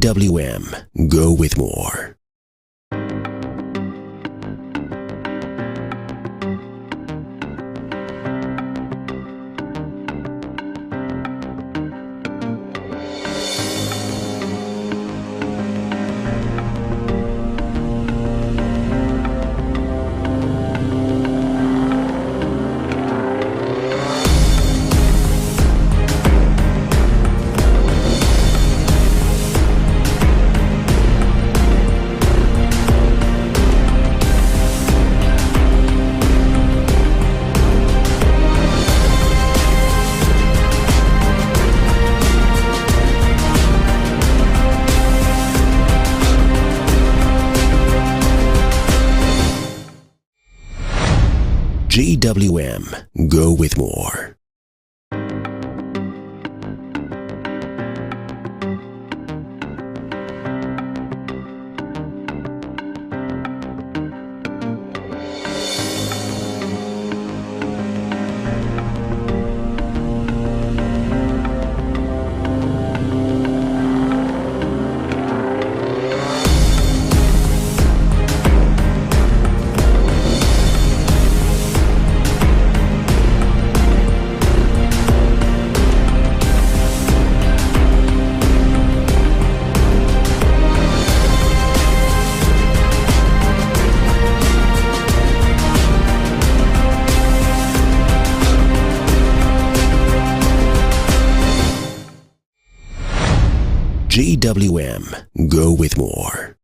GWM, go with more. GWM, go with more. GWM, go with more.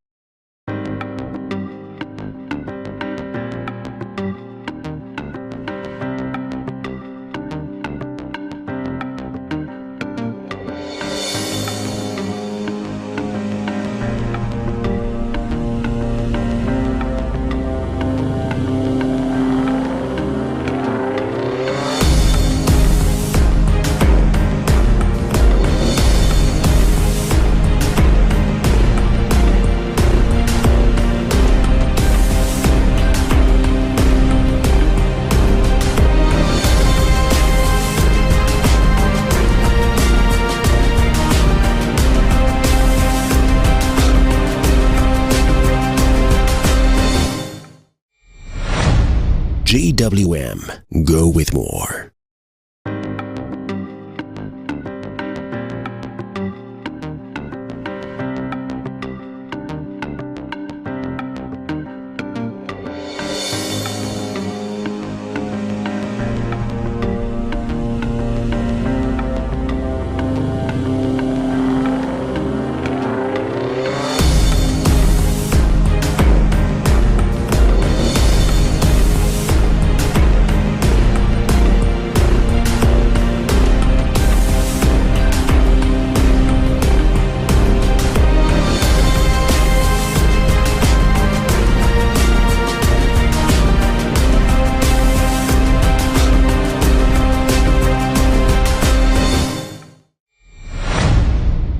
GWM, go with more.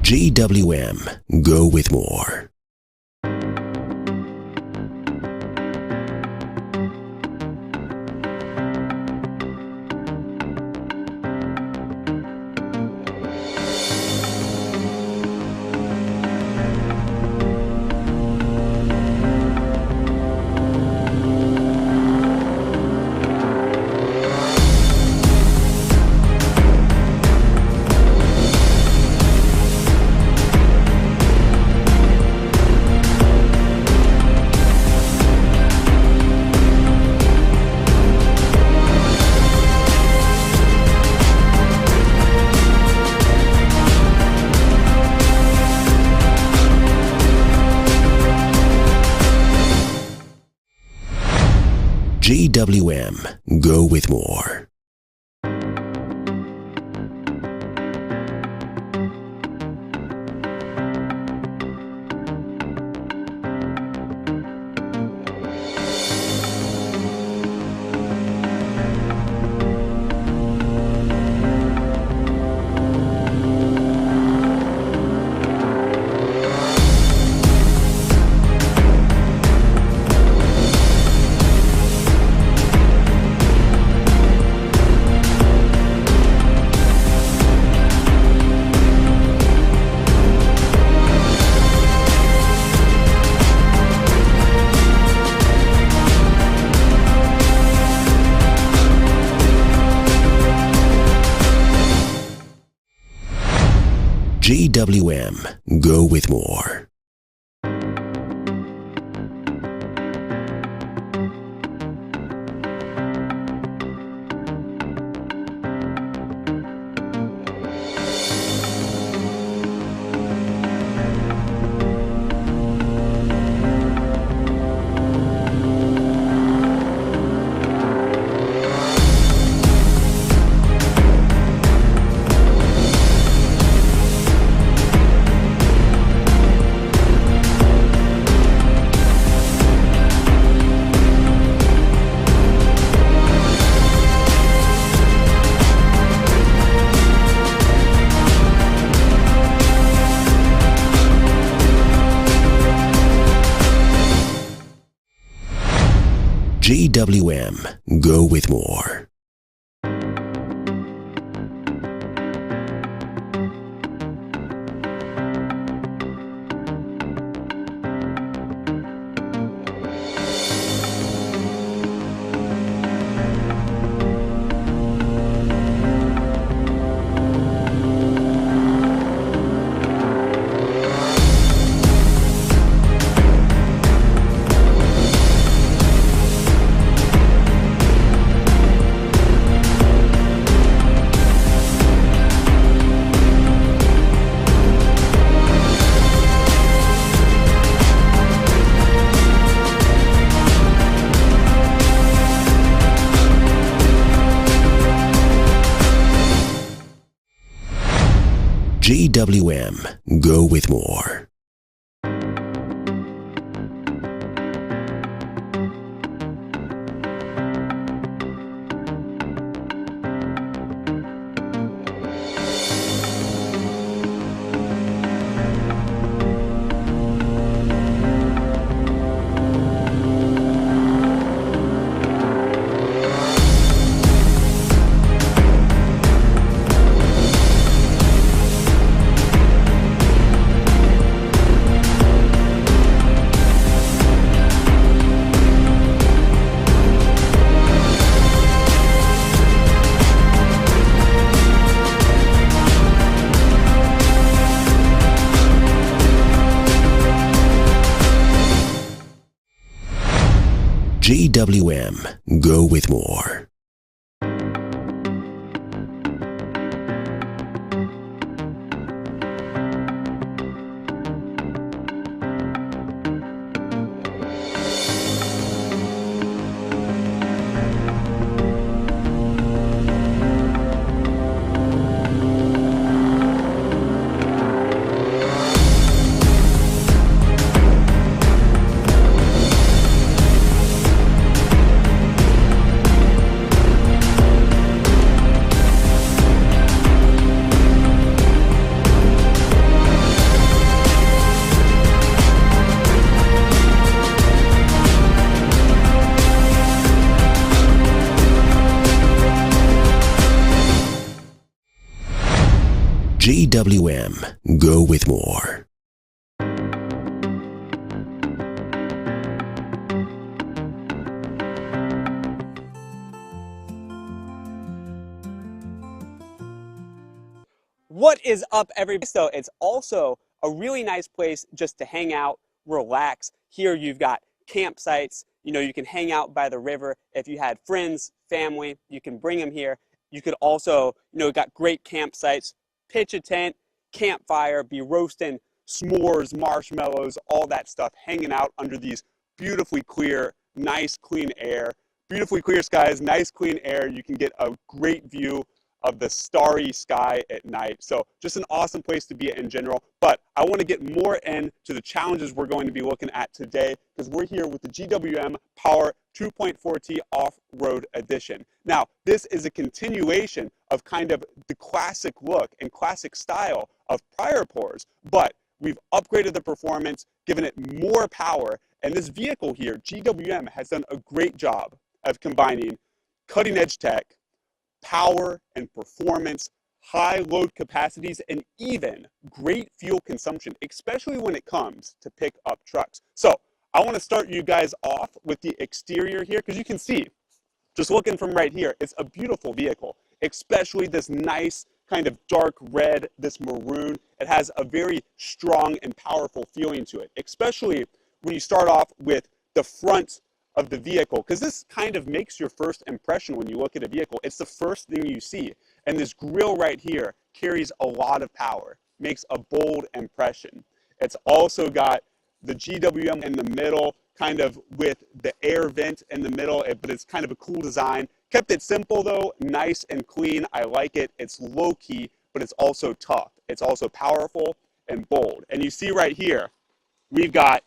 GWM, go with more. GWM, go with more. GWM, go with more. GWM, go with more. GWM, go with more. GWM, go with more. GWM, go with more. What is up, everybody? So it's also a really nice place just to hang out, relax. Here you've got campsites. You know, you can hang out by the river. If you had friends, family, you can bring them here. You could also, got great campsites, pitch a tent, campfire, be roasting s'mores, marshmallows, all that stuff, hanging out under these beautifully clear, nice, clean air. Beautifully clear skies, nice, clean air. You can get a great view of the starry sky at night. So just an awesome place to be in general. But I want to get more into the challenges we're going to be looking at today, because we're here with the GWM POER 2.4T Off-Road Edition. Now, this is a continuation of kind of the classic look and classic style of prior POERs, but we've upgraded the performance, given it more power, and this vehicle here, GWM, has done a great job of combining cutting-edge tech, power and performance, high load capacities, and even great fuel consumption, especially when it comes to pick up trucks. So I want to start you guys off with the exterior here, because you can see, just looking from right here, it's a beautiful vehicle, especially this nice kind of dark red, this maroon. It has a very strong and powerful feeling to it, especially when you start off with the front of the vehicle, because this kind of makes your first impression when you look at a vehicle. It's the first thing you see. And this grille right here carries a lot of power, makes a bold impression. It's also got the GWM in the middle, kind of with the air vent in the middle, but it's kind of a cool design. Kept it simple though, nice and clean. I like it. It's low key, but it's also tough. It's also powerful and bold. And you see right here, we've got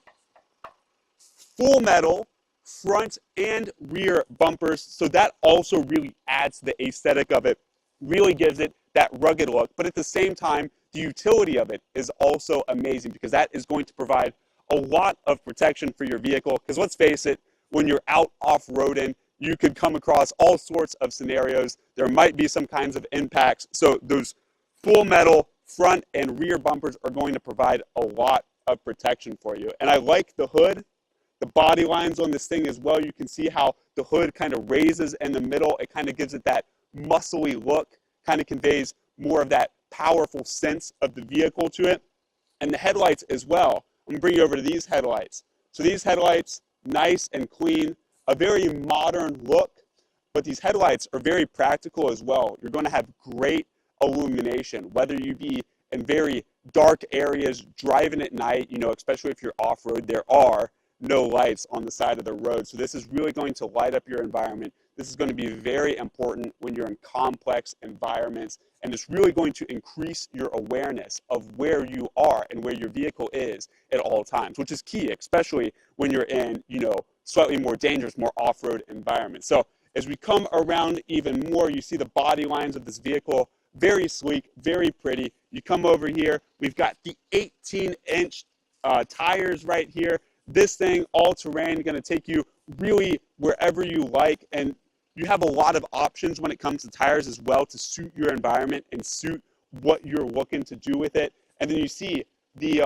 full metal front and rear bumpers. So that also really adds to the aesthetic of it, really gives it that rugged look. But at the same time, the utility of it is also amazing because that is going to provide a lot of protection for your vehicle. Because let's face it, when you're out off-roading, you could come across all sorts of scenarios. There might be some kinds of impacts. So those full metal front and rear bumpers are going to provide a lot of protection for you. And I like the hood, the body lines on this thing as well. You can see how the hood kind of raises in the middle. It kind of gives it that muscly look, kind of conveys more of that powerful sense of the vehicle to it. And the headlights as well. I'm going to bring you over to these headlights. So these headlights, nice and clean, a very modern look, but these headlights are very practical as well. You're going to have great illumination, whether you be in very dark areas, driving at night, you know, especially if you're off-road, there are no lights on the side of the road. So this is really going to light up your environment. This is going to be very important when you're in complex environments, and it's really going to increase your awareness of where you are and where your vehicle is at all times, which is key, especially when you're in, you know, slightly more dangerous, more off-road environments. So as we come around even more, you see the body lines of this vehicle, very sleek, very pretty. You come over here, we've got the 18-inch tires right here. This thing, all-terrain, going to take you really wherever you like, and you have a lot of options when it comes to tires as well to suit your environment and suit what you're looking to do with it. And then you see the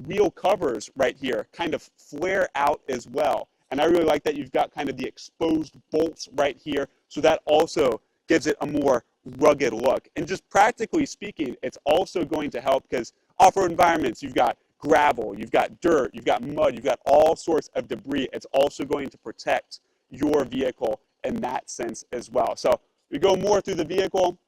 wheel covers right here kind of flare out as well. And I really like that you've got kind of the exposed bolts right here, so that also gives it a more rugged look. And just practically speaking, it's also going to help because off-road environments, you've got gravel, you've got dirt, you've got mud, you've got all sorts of debris. It's also going to protect your vehicle in that sense as well. So we go more through the vehicle.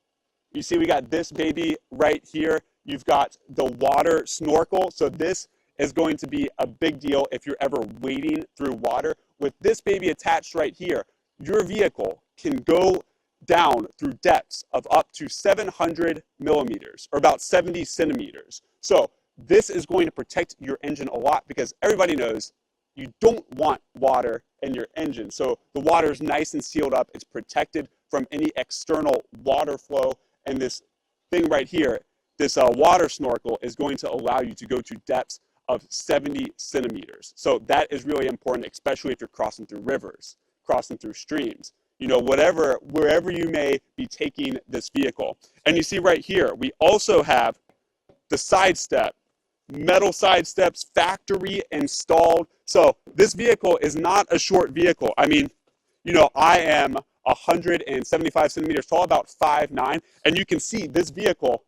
You see we got this baby right here. You've got the water snorkel. So this is going to be a big deal if you're ever wading through water. With this baby attached right here, your vehicle can go down through depths of up to 700 millimeters or about 70 centimeters. So this is going to protect your engine a lot because everybody knows you don't want water in your engine. So the water is nice and sealed up. It's protected from any external water flow. And this thing right here, this water snorkel is going to allow you to go to depths of 70 centimeters. So that is really important, especially if you're crossing through rivers, crossing through streams, you know, wherever you may be taking this vehicle. And you see right here, we also have the side step. Metal side steps, factory installed. So this vehicle is not a short vehicle. I mean, you know, I am 175 centimeters tall, about 5'9", and you can see this vehicle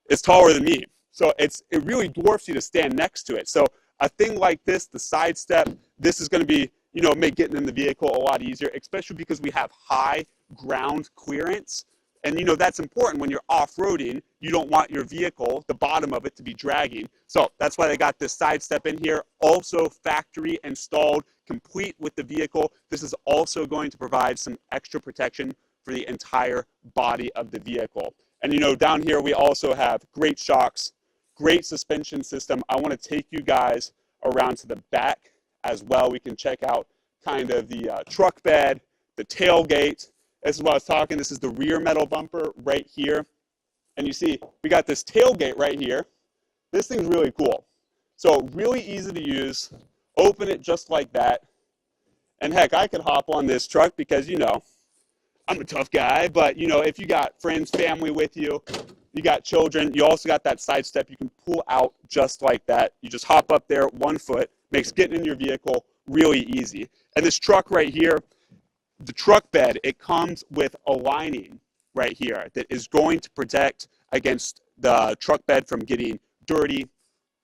is taller than me. So it really dwarfs you to stand next to it. So a thing like this, the side step, this is going to be, you know, make getting in the vehicle a lot easier, especially because we have high ground clearance. And, you know, that's important when you're off-roading. You don't want your vehicle, the bottom of it, to be dragging. So that's why they got this side step in here. Also factory installed, complete with the vehicle. This is also going to provide some extra protection for the entire body of the vehicle. And, you know, down here we also have great shocks, great suspension system. I want to take you guys around to the back as well. We can check out kind of the truck bed, the tailgate. This is what I was talking. This is the rear metal bumper right here. And you see, we got this tailgate right here. This thing's really cool. So really easy to use. Open it just like that. And heck, I could hop on this truck because, you know, I'm a tough guy. But, you know, if you got friends, family with you, you got children, you also got that side step you can pull out just like that. You just hop up there, 1 foot, makes getting in your vehicle really easy. And this truck right here, the truck bed, it comes with a lining right here that is going to protect against the truck bed from getting dirty,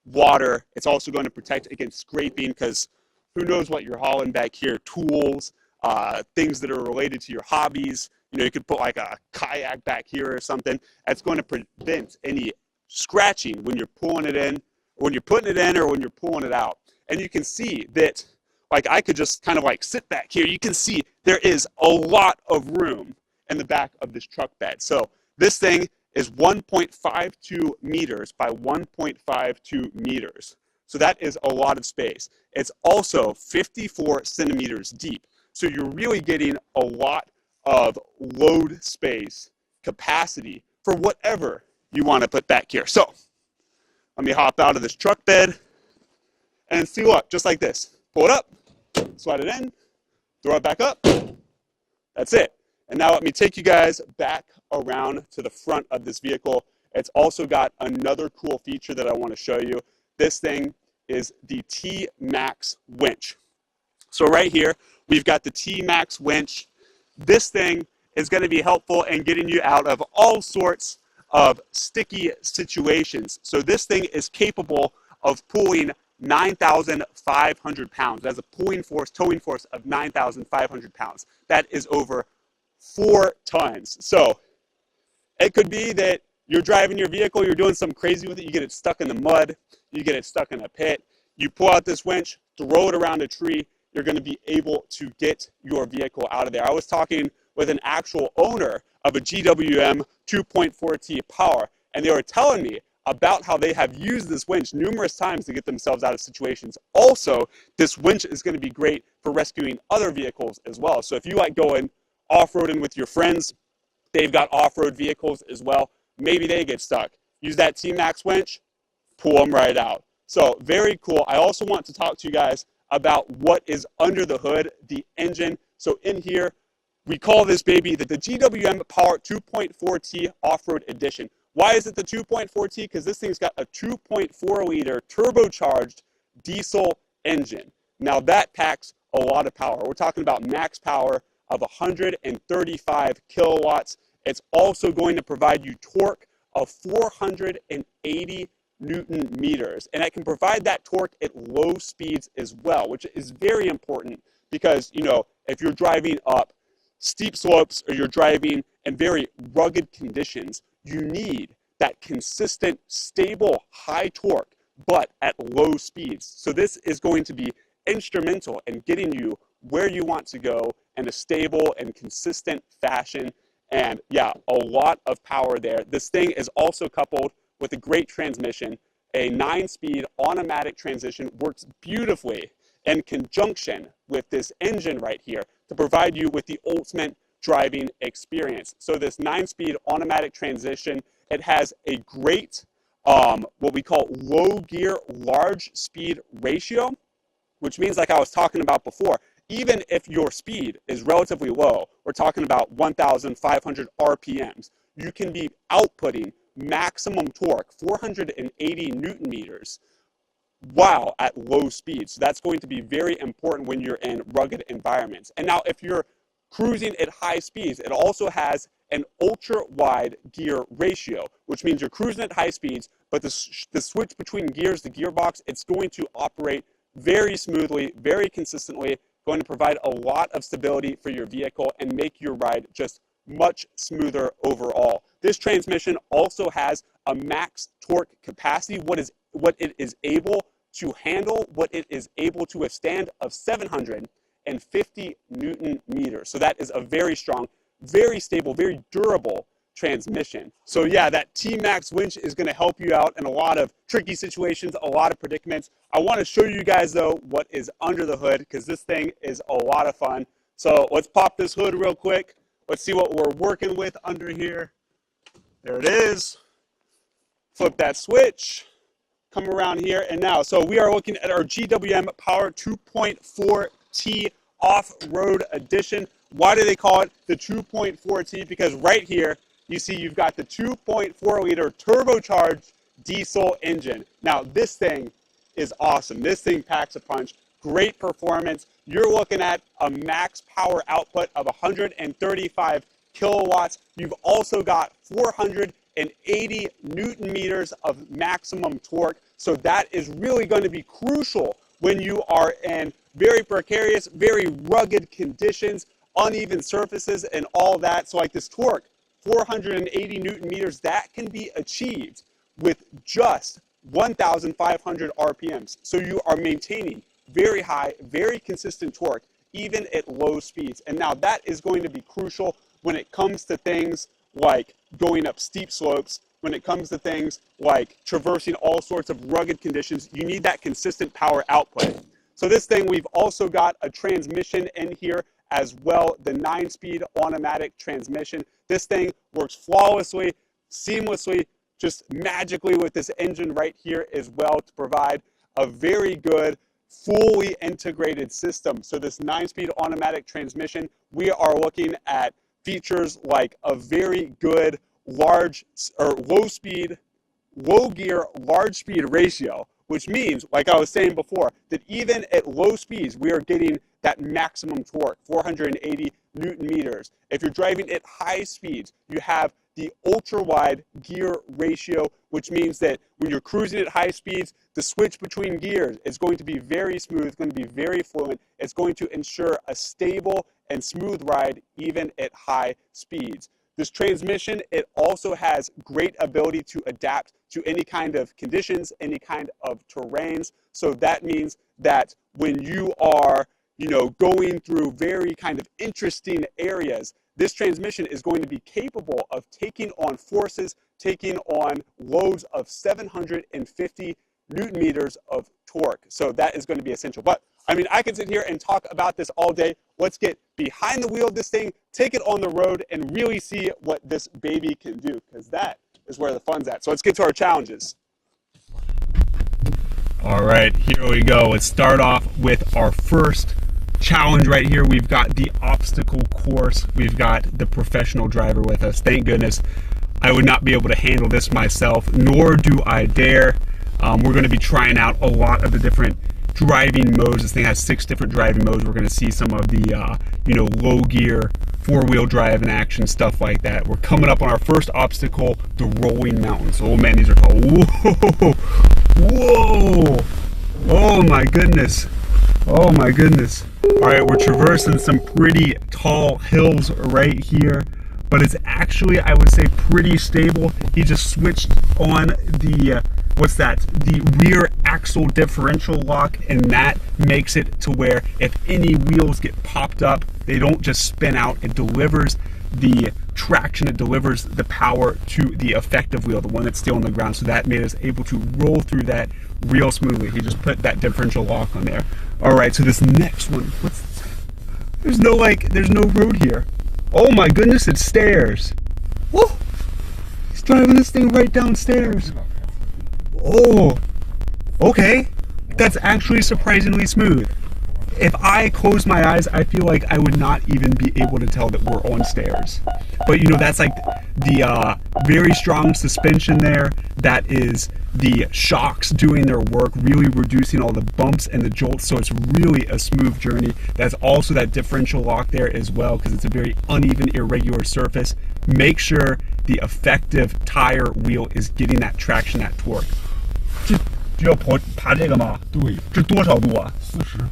water. It's also going to protect against scraping, because who knows what you're hauling back here, tools, things that are related to your hobbies. You know, you could put like a kayak back here or something. That's going to prevent any scratching when you're pulling it in, or when you're putting it in, or when you're pulling it out. And you can see that, like, I could just kind of like sit back here. You can see there is a lot of room in the back of this truck bed. So this thing is 1.52 meters by 1.52 meters. So that is a lot of space. It's also 54 centimeters deep. So you're really getting a lot of load space capacity for whatever you want to put back here. So let me hop out of this truck bed and see, look, just like this. Pull it up, slide it in, throw it back up. That's it. And now let me take you guys back around to the front of this vehicle. It's also got another cool feature that I want to show you. This thing is the T-Max winch. So right here, we've got the T-Max winch. This thing is going to be helpful in getting you out of all sorts of sticky situations. So this thing is capable of pulling 9,500 pounds. That's a towing force of 9,500 pounds. That is over 4 tons. So it could be that you're driving your vehicle, you're doing something crazy with it, you get it stuck in the mud, you get it stuck in a pit, you pull out this winch, throw it around a tree, you're going to be able to get your vehicle out of there. I was talking with an actual owner of a GWM 2.4T POER, and they were telling me about how they have used this winch numerous times to get themselves out of situations. Also, this winch is going to be great for rescuing other vehicles as well. So if you like going off-roading with your friends, they've got off-road vehicles as well. Maybe they get stuck. Use that T-Max winch, pull them right out. So very cool. I also want to talk to you guys about what is under the hood, the engine. So in here, we call this baby the GWM POER 2.4T Off-Road Edition. Why is it the 2.4T? Because this thing's got a 2.4 liter turbocharged diesel engine. Now that packs a lot of power. We're talking about max power of 135 kilowatts. It's also going to provide you torque of 480 Newton meters. And it can provide that torque at low speeds as well, which is very important because, you know, if you're driving up steep slopes or you're driving in very rugged conditions, you need that consistent, stable, high torque, but at low speeds. So this is going to be instrumental in getting you where you want to go in a stable and consistent fashion. And yeah, a lot of power there. This thing is also coupled with a great transmission. A 9-speed automatic transmission works beautifully in conjunction with this engine right here to provide you with the ultimate driving experience. So this 9-speed automatic transmission, it has a great what we call low gear large speed ratio, which means, like I was talking about before, even if your speed is relatively low, we're talking about 1,500 RPMs, you can be outputting maximum torque, 480 Newton meters, while at low speed. So that's going to be very important when you're in rugged environments. And now if you're cruising at high speeds, it also has an ultra wide gear ratio, which means you're cruising at high speeds, but the switch between gears, the gearbox, it's going to operate very smoothly, very consistently, going to provide a lot of stability for your vehicle and make your ride just much smoother overall. This transmission also has a max torque capacity, what it is able to handle, what it is able to withstand of 750 Newton meters. So that is a very strong, very stable, very durable transmission. So yeah, that T-Max winch is going to help you out in a lot of tricky situations, a lot of predicaments. I want to show you guys though what is under the hood, because this thing is a lot of fun. So let's pop this hood real quick. Let's see what we're working with under here. There it is. Flip that switch. Come around here, and now, so we are looking at our GWM POER 2.4T Off-Road Edition. Why do they call it the 2.4T? Because right here, you see you've got the 2.4 liter turbocharged diesel engine. Now, this thing is awesome. This thing packs a punch. Great performance. You're looking at a max power output of 135 kilowatts. You've also got 480 480 Newton meters of maximum torque. So that is really going to be crucial when you are in very precarious, very rugged conditions, uneven surfaces and all that. So like this torque, 480 Newton meters, that can be achieved with just 1,500 RPMs. So you are maintaining very high, very consistent torque, even at low speeds. And now that is going to be crucial when it comes to things like going up steep slopes, when it comes to things like traversing all sorts of rugged conditions. You need that consistent power output. So this thing, we've also got a transmission in here as well, the 9-speed automatic transmission. This thing works flawlessly, seamlessly, just magically with this engine right here as well to provide a very good, fully integrated system. So this 9-speed automatic transmission, we are looking at features like a very good large or low gear, large speed ratio, which means, like I was saying before, that even at low speeds, we are getting that maximum torque, 480 Newton meters. If you're driving at high speeds, you have the ultra wide gear ratio, which means that when you're cruising at high speeds, the switch between gears is going to be very smooth, going to be very fluent. It's going to ensure a stable and smooth ride even at high speeds. This transmission, it also has great ability to adapt to any kind of conditions, any kind of terrains. So that means that when you are, going through very kind of interesting areas, this transmission is going to be capable of taking on forces, taking on loads of 750 Newton meters of torque. So that is going to be essential. But I mean, I could sit here and talk about this all day. Let's get behind the wheel of this thing, take it on the road, and really see what this baby can do, because that is where the fun's at. So let's get to our challenges. All right, here we go. Let's start off with our first challenge right here. We've got the obstacle course. We've got the professional driver with us. Thank goodness. I would not be able to handle this myself, nor do I dare. We're going to be trying out a lot of the different driving modes. This thing has 6 different driving modes. We're going to see some of the, low gear, 4-wheel drive in action, stuff like that. We're coming up on our first obstacle, the rolling mountains. Oh man, these are tall. Whoa! Whoa! Oh my goodness! Oh my goodness! All right, we're traversing some pretty tall hills right here, but it's actually, I would say, pretty stable. He just switched on the the rear axle differential lock, and that makes it to where if any wheels get popped up, they don't just spin out. It delivers the traction, it delivers the power to the effective wheel, the one that's still on the ground. So that made us able to roll through that real smoothly. He just put that differential lock on there. All right, so this next one, there's no road here. Oh my goodness, it's stairs. Woo! He's driving this thing right downstairs. Oh, okay. That's actually surprisingly smooth. If I close my eyes, I feel like I would not even be able to tell that we're on stairs. But that's like the very strong suspension there. That is the shocks doing their work, really reducing all the bumps and the jolts. So it's really a smooth journey. That's also that differential lock there as well, because it's a very uneven, irregular surface. Make sure the effective tire wheel is getting that traction, that torque. 要爬这个吗？对，这多少度啊？40。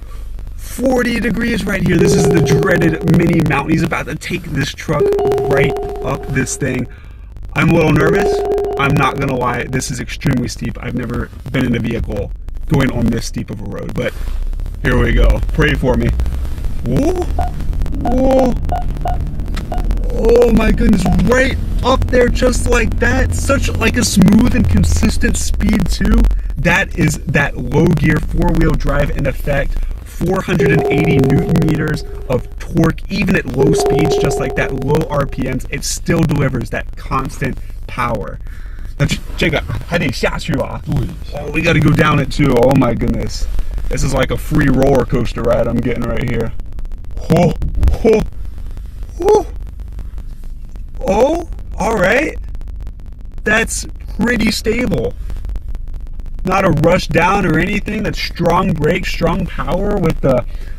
40 degrees right here. This is the dreaded mini mountain. He's about to take this truck right up this thing. I'm a little nervous. I'm not gonna lie. This is extremely steep. I've never been in a vehicle going on this steep of a road, but here we go. Pray for me. Whoa. Whoa. Oh my goodness, right up there just like that. Such like a smooth and consistent speed too. That is that low gear 4-wheel drive in effect. 480 Newton meters of torque, even at low speeds, just like that, low RPMs, it still delivers that constant power. Oh, we gotta go down it too. Oh my goodness. This is like a free roller coaster ride I'm getting right here. Oh, oh, oh. Oh, all right. That's pretty stable. Not a rush down or anything. That's strong brakes, strong power with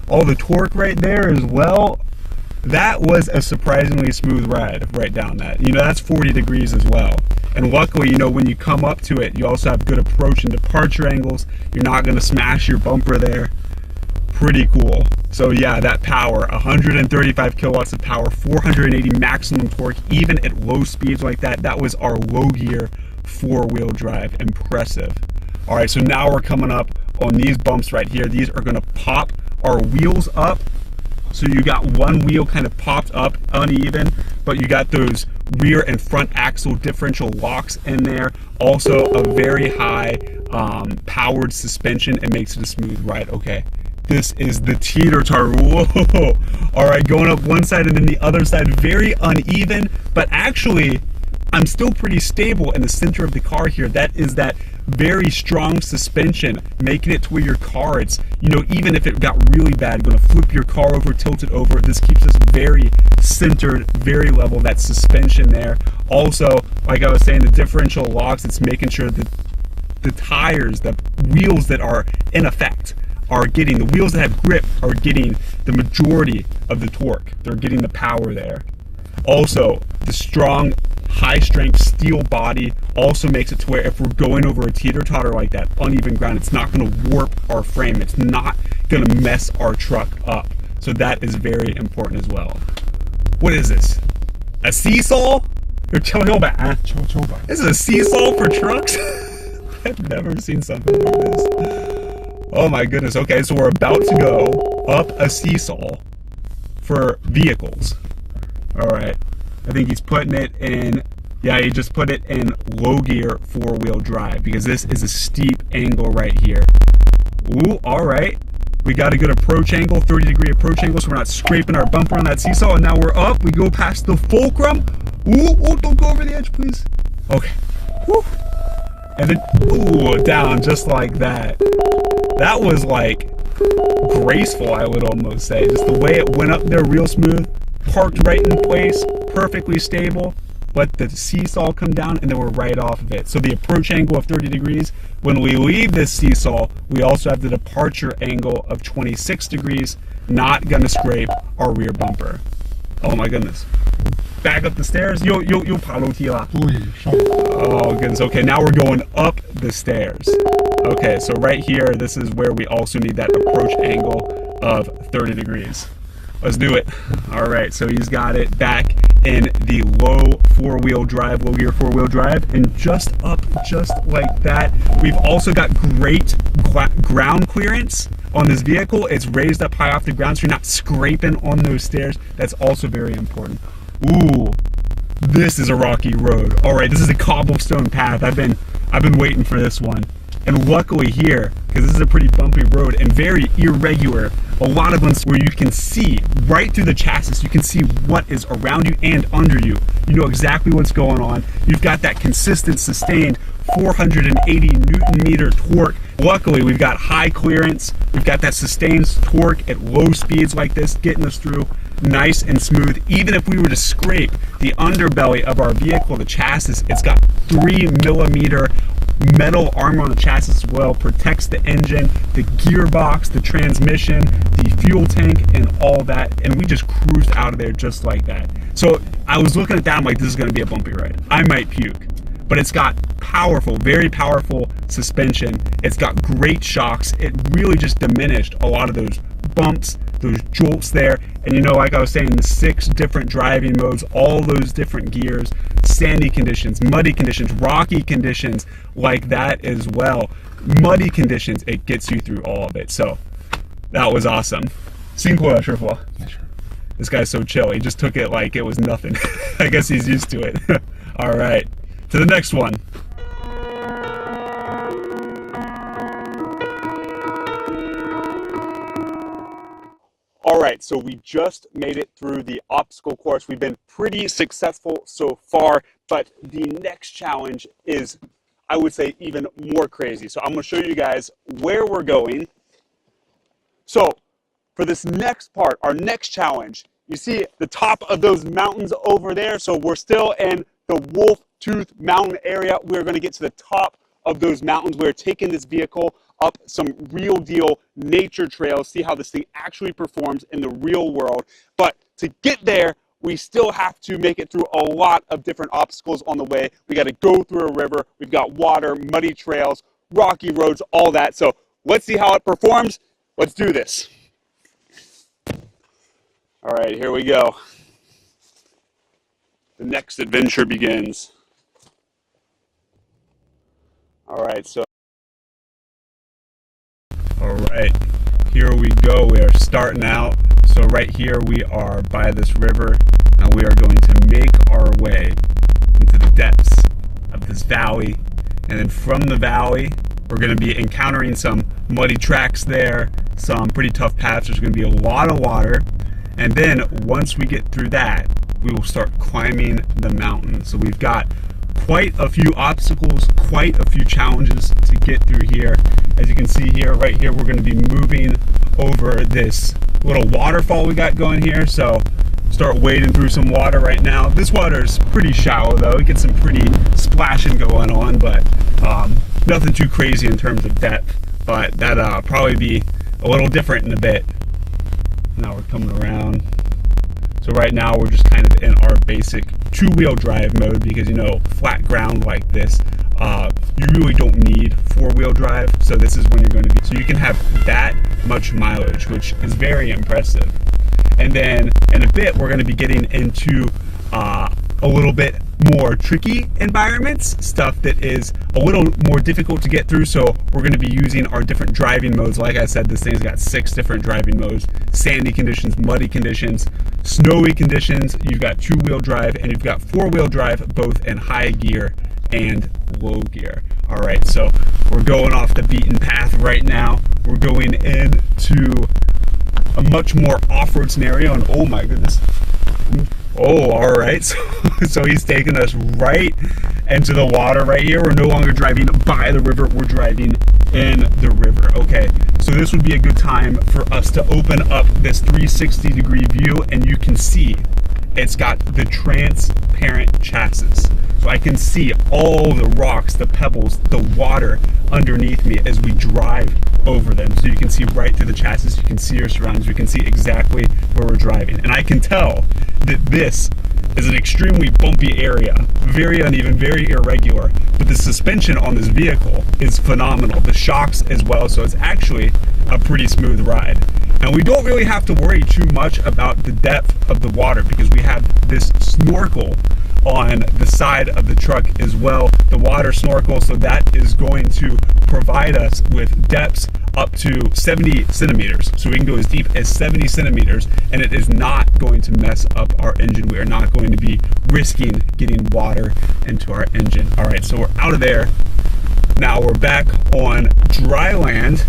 all the torque right there as well. That was a surprisingly smooth ride right down that. That's 40 degrees as well. And luckily, you know, when you come up to it, you also have good approach and departure angles. You're not going to smash your bumper there. Pretty cool. So yeah, that power, 135 kilowatts of power, 480 maximum torque, even at low speeds like that. That was our low gear 4-wheel drive. Impressive. All right, so now we're coming up on these bumps right here. These are gonna pop our wheels up. So you got one wheel kind of popped up uneven, but you got those rear and front axle differential locks in there. Also a very high powered suspension. It makes it a smooth ride. Okay, this is the teeter-totter. Whoa! All right, going up one side and then the other side, very uneven, but actually I'm still pretty stable in the center of the car here. That is that very strong suspension, making it to where your car, it's, you know, even if it got really bad, going to flip your car over, tilt it over. This keeps us very centered, very level, that suspension there. Also, like I was saying, the differential locks, it's making sure that the tires, the wheels that are in effect, are getting, the wheels that have grip are getting the majority of the torque. They're getting the power there. Also, the strong, high-strength steel body also makes it to where if we're going over a teeter-totter like that, uneven ground, it's not going to warp our frame. It's not going to mess our truck up. So that is very important as well. What is this? A seesaw? Or 跷跷板? This is a seesaw for trucks? I've never seen something like this. Oh my goodness. Okay, so we're about to go up a seesaw for vehicles. All right, I think he's putting it in, yeah, he just put it in low gear 4-wheel drive because this is a steep angle right here. Ooh, all right. We got a good approach angle, 30-degree approach angle, so we're not scraping our bumper on that seesaw. And now we're up. We go past the fulcrum. Ooh, ooh, don't go over the edge, please. Okay. Woo. And then, ooh, down just like that. That was like graceful, I would almost say. Just the way it went up there, real smooth. Parked right in place, perfectly stable. Let the seesaw come down, and then we're right off of it. So the approach angle of 30 degrees. When we leave this seesaw, we also have the departure angle of 26 degrees. Not gonna scrape our rear bumper. Oh my goodness. Back up the stairs. Yo,爬楼梯啦. Oh goodness. Okay, now we're going up the stairs. Okay, so right here, this is where we also need that approach angle of 30 degrees. Let's do it. All right, so he's got it back in the low 4-wheel drive, low gear 4-wheel drive, and just up just like that. We've also got great ground clearance on this vehicle. It's raised up high off the ground, so you're not scraping on those stairs. That's also very important. Ooh, this is a rocky road. All right, this is a cobblestone path. I've been waiting for this one. And luckily here, because this is a pretty bumpy road and very irregular, a lot of ones where you can see right through the chassis, you can see what is around you and under you. You know exactly what's going on. You've got that consistent, sustained 480 Newton meter torque. Luckily, we've got high clearance. We've got that sustained torque at low speeds like this, getting us through nice and smooth. Even if we were to scrape the underbelly of our vehicle, the chassis, it's got 3mm metal armor on the chassis as well, protects the engine, the gearbox, the transmission, the fuel tank, and all that. And we just cruised out of there just like that. So I was looking at that, I'm like, this is going to be a bumpy ride. I might puke. But it's got powerful, very powerful suspension. It's got great shocks. It really just diminished a lot of those bumps, those jolts there. And you know, like I was saying, the 6 different driving modes, all those different gears, sandy conditions, muddy conditions, rocky conditions like that as well. Muddy conditions, it gets you through all of it. So that was awesome. 辛苦了，师傅. This guy's so chill. He just took it like it was nothing. I guess he's used to it. All right, to the next one. All right, so we just made it through the obstacle course. We've been pretty successful so far, but the next challenge is, I would say, even more crazy. So I'm gonna show you guys where we're going. So for this next part, our next challenge, you see the top of those mountains over there. So we're still in the Wolf Tooth Mountain area. We're gonna get to the top of those mountains. We're taking this vehicle up some real deal nature trails, see how this thing actually performs in the real world. But to get there, we still have to make it through a lot of different obstacles on the way. We got to go through a river. We've got water, muddy trails, rocky roads, all that. So let's see how it performs. Let's do this. All right, here we go. The next adventure begins. All right, here we go. We are starting out. So right here we are by this river, and we are going to make our way into the depths of this valley. And then from the valley, we're going to be encountering some muddy tracks there, some pretty tough paths. There's going to be a lot of water. And then once we get through that, we will start climbing the mountain. So we've got quite a few obstacles, quite a few challenges to get through here. As you can see here, right here, we're going to be moving over this little waterfall we got going here. So start wading through some water right now. This water is pretty shallow though. We get some pretty splashing going on, but nothing too crazy in terms of depth. But that'll probably be a little different in a bit. Now we're coming around. So right now we're just kind of in our basic two-wheel drive mode because, you know, flat ground like this, you really don't need four-wheel drive. So this is when you're going to be, so you can have that much mileage, which is very impressive. And then in a bit, we're going to be getting into a little bit more tricky environments, stuff that is a little more difficult to get through. So we're going to be using our different driving modes. Like I said, this thing's got 6 different driving modes: sandy conditions, muddy conditions, snowy conditions. You've got two-wheel drive, and you've got four-wheel drive, both in high gear and low gear. All right, so we're going off the beaten path right now. We're going into a much more off-road scenario, and oh my goodness. Oh, all right. So he's taking us right into the water right here. We're no longer driving by the river. We're driving in the river. Okay, so this would be a good time for us to open up this 360-degree view, and you can see it's got the transparent chassis. So I can see all the rocks, the pebbles, the water underneath me as we drive over them. So you can see right through the chassis, you can see your surroundings, you can see exactly where we're driving. And I can tell that this is an extremely bumpy area, very uneven, very irregular, but the suspension on this vehicle is phenomenal. The shocks as well, so it's actually a pretty smooth ride. And we don't really have to worry too much about the depth of the water because we have this snorkel on the side of the truck as well, the water snorkel, so that is going to provide us with depths up to 70 centimeters. So we can go as deep as 70 centimeters, and it is not going to mess up our engine. We are not going to be risking getting water into our engine. All right, so we're out of there. Now we're back on dry land.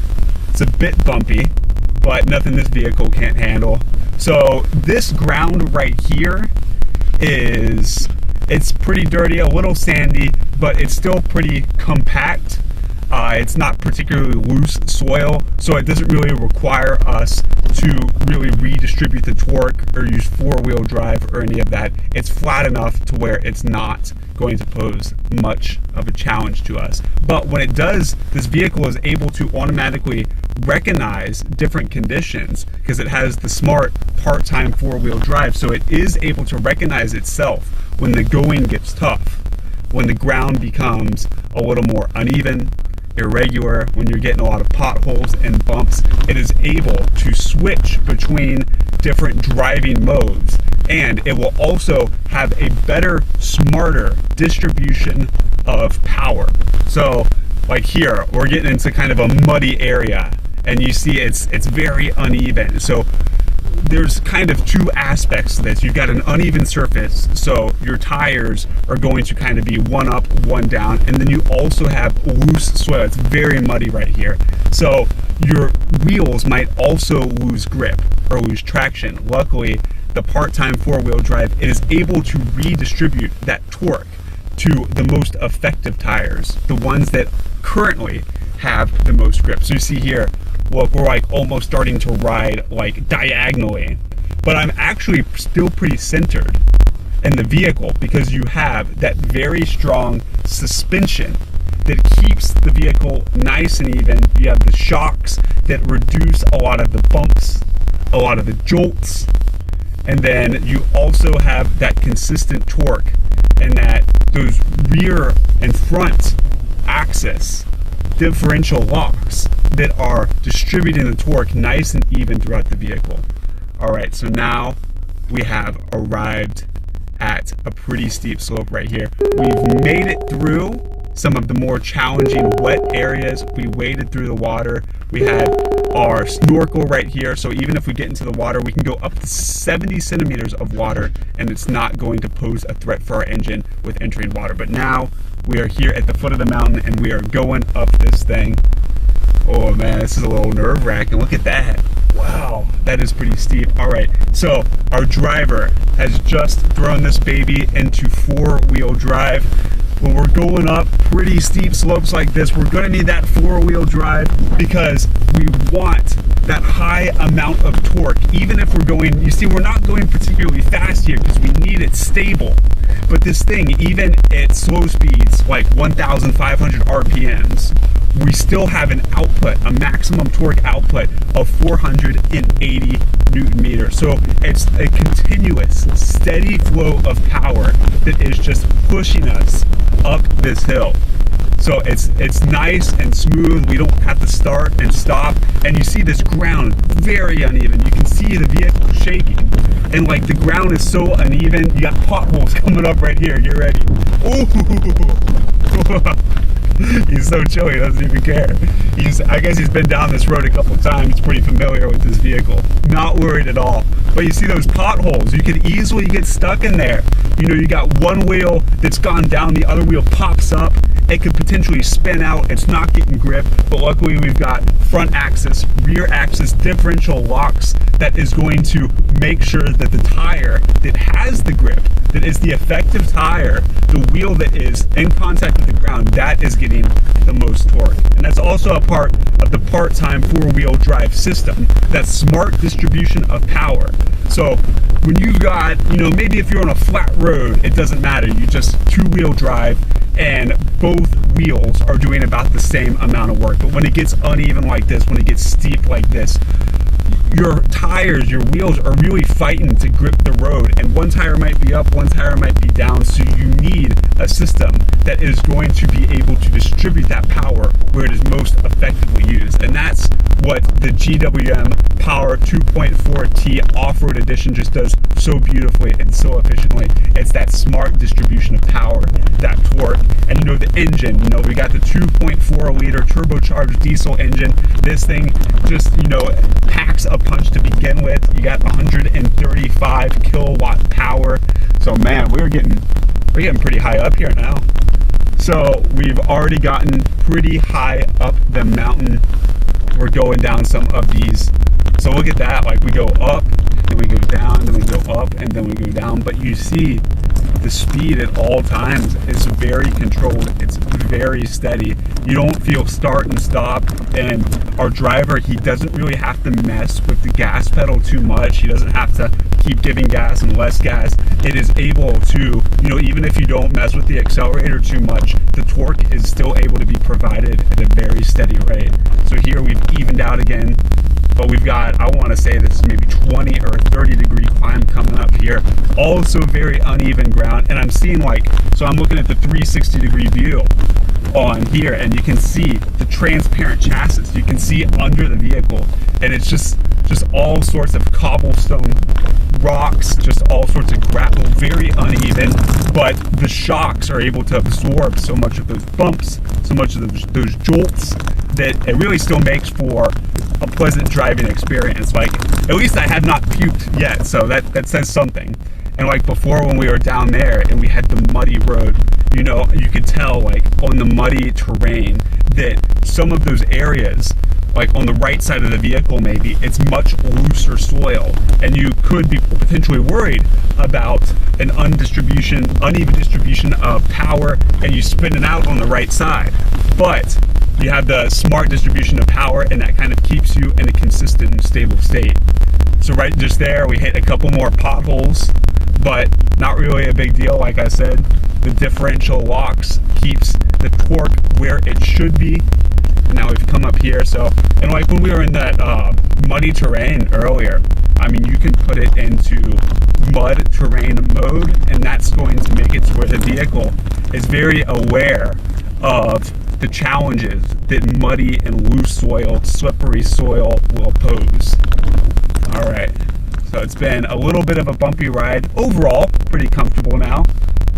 It's a bit bumpy, but nothing this vehicle can't handle. So this ground right here it's pretty dirty, a little sandy, but it's still pretty compact. It's not particularly loose soil, so it doesn't really require us to really redistribute the torque or use four-wheel drive or any of that. It's flat enough to where it's not going to pose much of a challenge to us. But when it does, this vehicle is able to automatically recognize different conditions because it has the smart part-time four-wheel drive, so it is able to recognize itself when the going gets tough, when the ground becomes a little more uneven, irregular, when you're getting a lot of potholes and bumps. It is able to switch between different driving modes, and it will also have a better, smarter distribution of power. So like here, we're getting into kind of a muddy area, and you see it's very uneven. So there's kind of two aspects to this. You've got an uneven surface, so your tires are going to kind of be one up, one down, and then you also have loose soil. It's very muddy right here. So your wheels might also lose grip or lose traction. Luckily, the part-time four-wheel drive is able to redistribute that torque to the most effective tires, the ones that currently have the most grip. So you see here, look, we're like almost starting to ride like diagonally, but I'm actually still pretty centered in the vehicle because you have that very strong suspension that keeps the vehicle nice and even. You have the shocks that reduce a lot of the bumps, a lot of the jolts, And then you also have that consistent torque and that those rear and front axis differential locks that are distributing the torque nice and even throughout the vehicle. All right, so now we have arrived at a pretty steep slope right here. We've made it through some of the more challenging wet areas. We waded through the water. We had our snorkel right here, so even if we get into the water, we can go up to 70 centimeters of water and it's not going to pose a threat for our engine with entering water. But now we are here at the foot of the mountain and we are going up this thing. Oh man, this is a little nerve-wracking. Look at that. Wow, that is pretty steep. All right, so our driver has just thrown this baby into four-wheel drive. When we're going up pretty steep slopes like this, we're gonna need that four-wheel drive because we want that high amount of torque. Even if we're going, you see, we're not going particularly fast here because we need it stable. But this thing, even at slow speeds, like 1,500 RPMs, we still have an output, a maximum torque output of 480 Newton meters. So it's a continuous, steady flow of power that is just pushing us up this hill. So it's nice and smooth. We don't have to start and stop. And you see this ground very uneven. You can see the vehicle shaking. And like the ground is so uneven, you got potholes coming up right here. Get ready. Ooh. He's so chill, he doesn't even care. I guess he's been down this road a couple times. He's pretty familiar with this vehicle. Not worried at all. But you see those potholes, you could easily get stuck in there. You know, you got one wheel that's gone down, the other wheel pops up. It could potentially spin out. It's not getting grip, but luckily we've got front axis, rear axis differential locks that is going to make sure that the tire that has the grip, that is the effective tire, the wheel that is in contact with the ground, that is getting the most torque. And that's also a part of the part-time four-wheel drive system, that smart distribution of power. So when you've got, you know, maybe if you're on a flat road, it doesn't matter. You just two-wheel drive and both wheels are doing about the same amount of work. But when it gets uneven like this, when it gets steep like this, your tires, your wheels are really fighting to grip the road, and one tire might be up, one tire might be down, so you need a system that is going to be able to distribute that power where it is most effectively used. And that's what the GWM POER 2.4T Off-Road Edition just does so beautifully and so efficiently. It's that smart distribution of power, that torque. And you know, the engine, you know, we got the 2.4 liter turbocharged diesel engine. This thing just, you know, packs a punch to begin with. You got 135 kilowatt power. So man, we're getting pretty high up here now. So we've already gotten pretty high up the mountain. We're going down some of these. So look at that, like we go up, then we go down, then we go up, and then we go down. But you see the speed at all times is very controlled. It's very steady. You don't feel start and stop. And our driver, he doesn't really have to mess with the gas pedal too much. He doesn't have to keep giving gas and less gas. It is able to, you know, even if you don't mess with the accelerator too much, the torque is still able to be provided at a very steady rate. So here we've evened out again, but we've got, I want to say this is maybe 20 or 30 degree climb coming up here. Also very uneven ground. And I'm seeing like, so I'm looking at the 360 degree view on here, and you can see the transparent chassis. You can see under the vehicle, and it's just all sorts of cobblestone rocks, just all sorts of gravel, very uneven, but the shocks are able to absorb so much of those bumps, so much of those jolts, that it really still makes for a pleasant driving experience. Like, at least I have not puked yet, so that says something. And like before, when we were down there and we had the muddy road, you know, you could tell like on the muddy terrain that some of those areas, like on the right side of the vehicle maybe, it's much looser soil, and you could be potentially worried about an uneven distribution of power, and you spin it out on the right side. But you have the smart distribution of power, and that kind of keeps you in a consistent and stable state. So right just there, we hit a couple more potholes, but not really a big deal. Like I said, the differential locks keeps the torque where it should be. And now we've come up here, so, and like when we were in that muddy terrain earlier, I mean, you can put it into mud terrain mode, and that's going to make it to where the vehicle is very aware of the challenges that muddy and loose soil, slippery soil will pose. All right, so it's been a little bit of a bumpy ride. Overall, pretty comfortable now.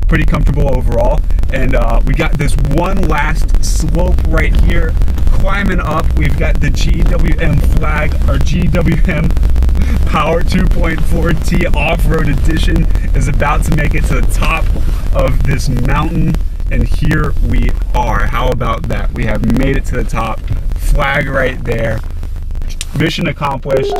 Pretty comfortable overall. And we got this one last slope right here. Climbing up, we've got the GWM flag, our GWM POER 2.4T Off-Road Edition is about to make it to the top of this mountain. And here we are. How about that? We have made it to the top. Flag right there. Mission accomplished.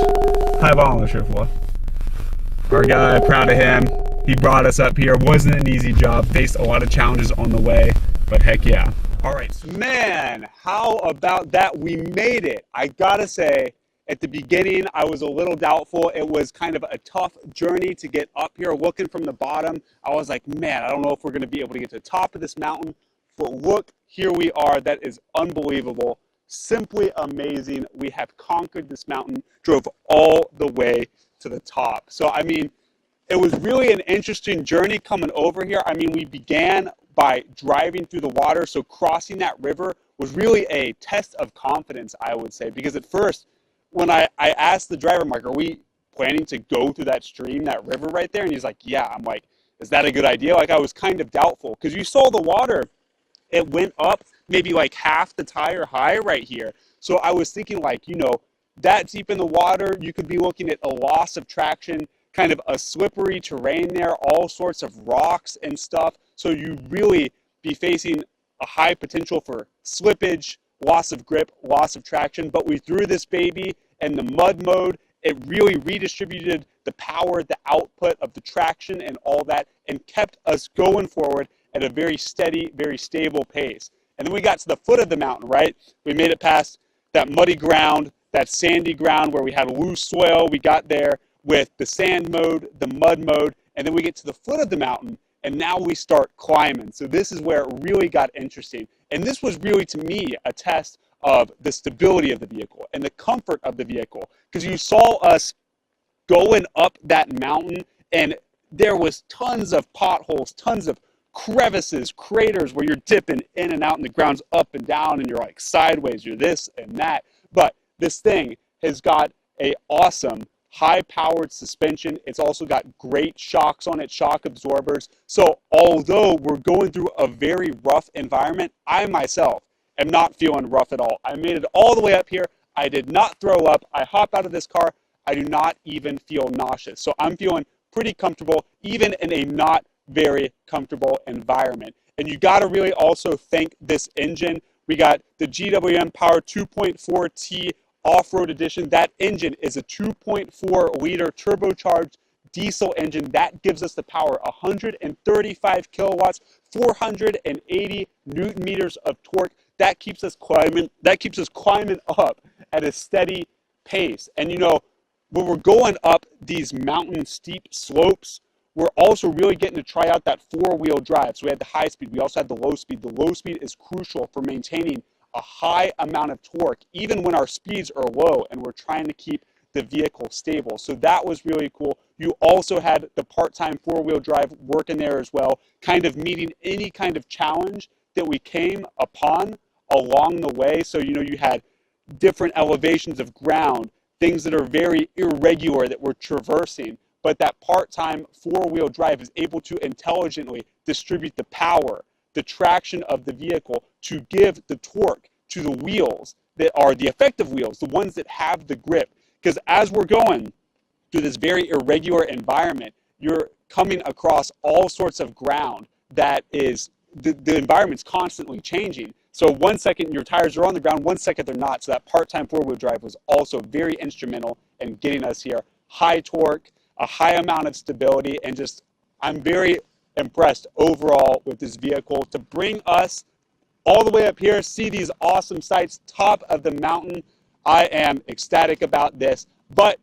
Our guy, proud of him. He brought us up here. Wasn't an easy job. Faced a lot of challenges on the way, but heck yeah. All right, man, how about that? We made it. I gotta say, at the beginning, I was a little doubtful. It was kind of a tough journey to get up here. Looking from the bottom, I was like, man, I don't know if we're gonna be able to get to the top of this mountain. But look, here we are. That is unbelievable. Simply amazing. We have conquered this mountain, drove all the way to the top. So, I mean, it was really an interesting journey coming over here. I mean, we began by driving through the water, so crossing that river was really a test of confidence, I would say, because at first, when I asked the driver, Mark, are we planning to go through that stream, that river right there? And he's like, yeah. I'm like, is that a good idea? Like, I was kind of doubtful, because you saw the water, it went up maybe like half the tire high right here. So I was thinking, like, you know, that deep in the water, you could be looking at a loss of traction, kind of a slippery terrain there, all sorts of rocks and stuff. So you really be facing a high potential for slippage, loss of grip, loss of traction. But we threw this baby in the mud mode. It really redistributed the power, the output of the traction and all that, and kept us going forward at a very steady, very stable pace. And then we got to the foot of the mountain, right? We made it past that muddy ground, that sandy ground where we had loose soil. We got there with the sand mode, the mud mode, and then we get to the foot of the mountain, and now we start climbing. So this is where it really got interesting. And this was really, to me, a test of the stability of the vehicle and the comfort of the vehicle, because you saw us going up that mountain, and there was tons of potholes, tons of crevices, craters where you're dipping in and out, and the ground's up and down, and you're like sideways, you're this and that. But this thing has got a awesome high-powered suspension. It's also got great shocks on it, shock absorbers. So although we're going through a very rough environment, I myself am not feeling rough at all. I made it all the way up here. I did not throw up. I hop out of this car. I do not even feel nauseous. So I'm feeling pretty comfortable, even in a not very comfortable environment. And you got to really also thank this engine. We got the GWM POER 2.4T Off-Road Edition. That engine is a 2.4 liter turbocharged diesel engine that gives us the power, 135 kilowatts, 480 newton meters of torque. That keeps us climbing up at a steady pace. And you know, when we're going up these mountain steep slopes, we're also really getting to try out that four-wheel drive. So we had the high speed, we also had the low speed. The low speed is crucial for maintaining a high amount of torque, even when our speeds are low and we're trying to keep the vehicle stable. So that was really cool. You also had the part-time four-wheel drive working there as well, kind of meeting any kind of challenge that we came upon along the way. So, you know, you had different elevations of ground, things that are very irregular that we're traversing, but that part-time four-wheel drive is able to intelligently distribute the power, the traction of the vehicle to give the torque to the wheels that are the effective wheels, the ones that have the grip. Because as we're going through this very irregular environment, you're coming across all sorts of ground that is, the environment's constantly changing. So 1 second your tires are on the ground, 1 second they're not. So that part-time four-wheel drive was also very instrumental in getting us here. High torque, a high amount of stability, and just, I'm very impressed overall with this vehicle to bring us all the way up here, see these awesome sights, top of the mountain. I am ecstatic about this, but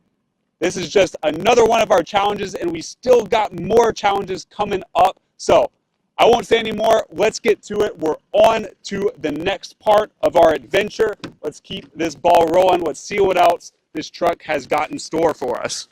this is just another one of our challenges, and we still got more challenges coming up. So I won't say any more. Let's get to it. We're on to the next part of our adventure. Let's keep this ball rolling. Let's see what else this truck has got in store for us.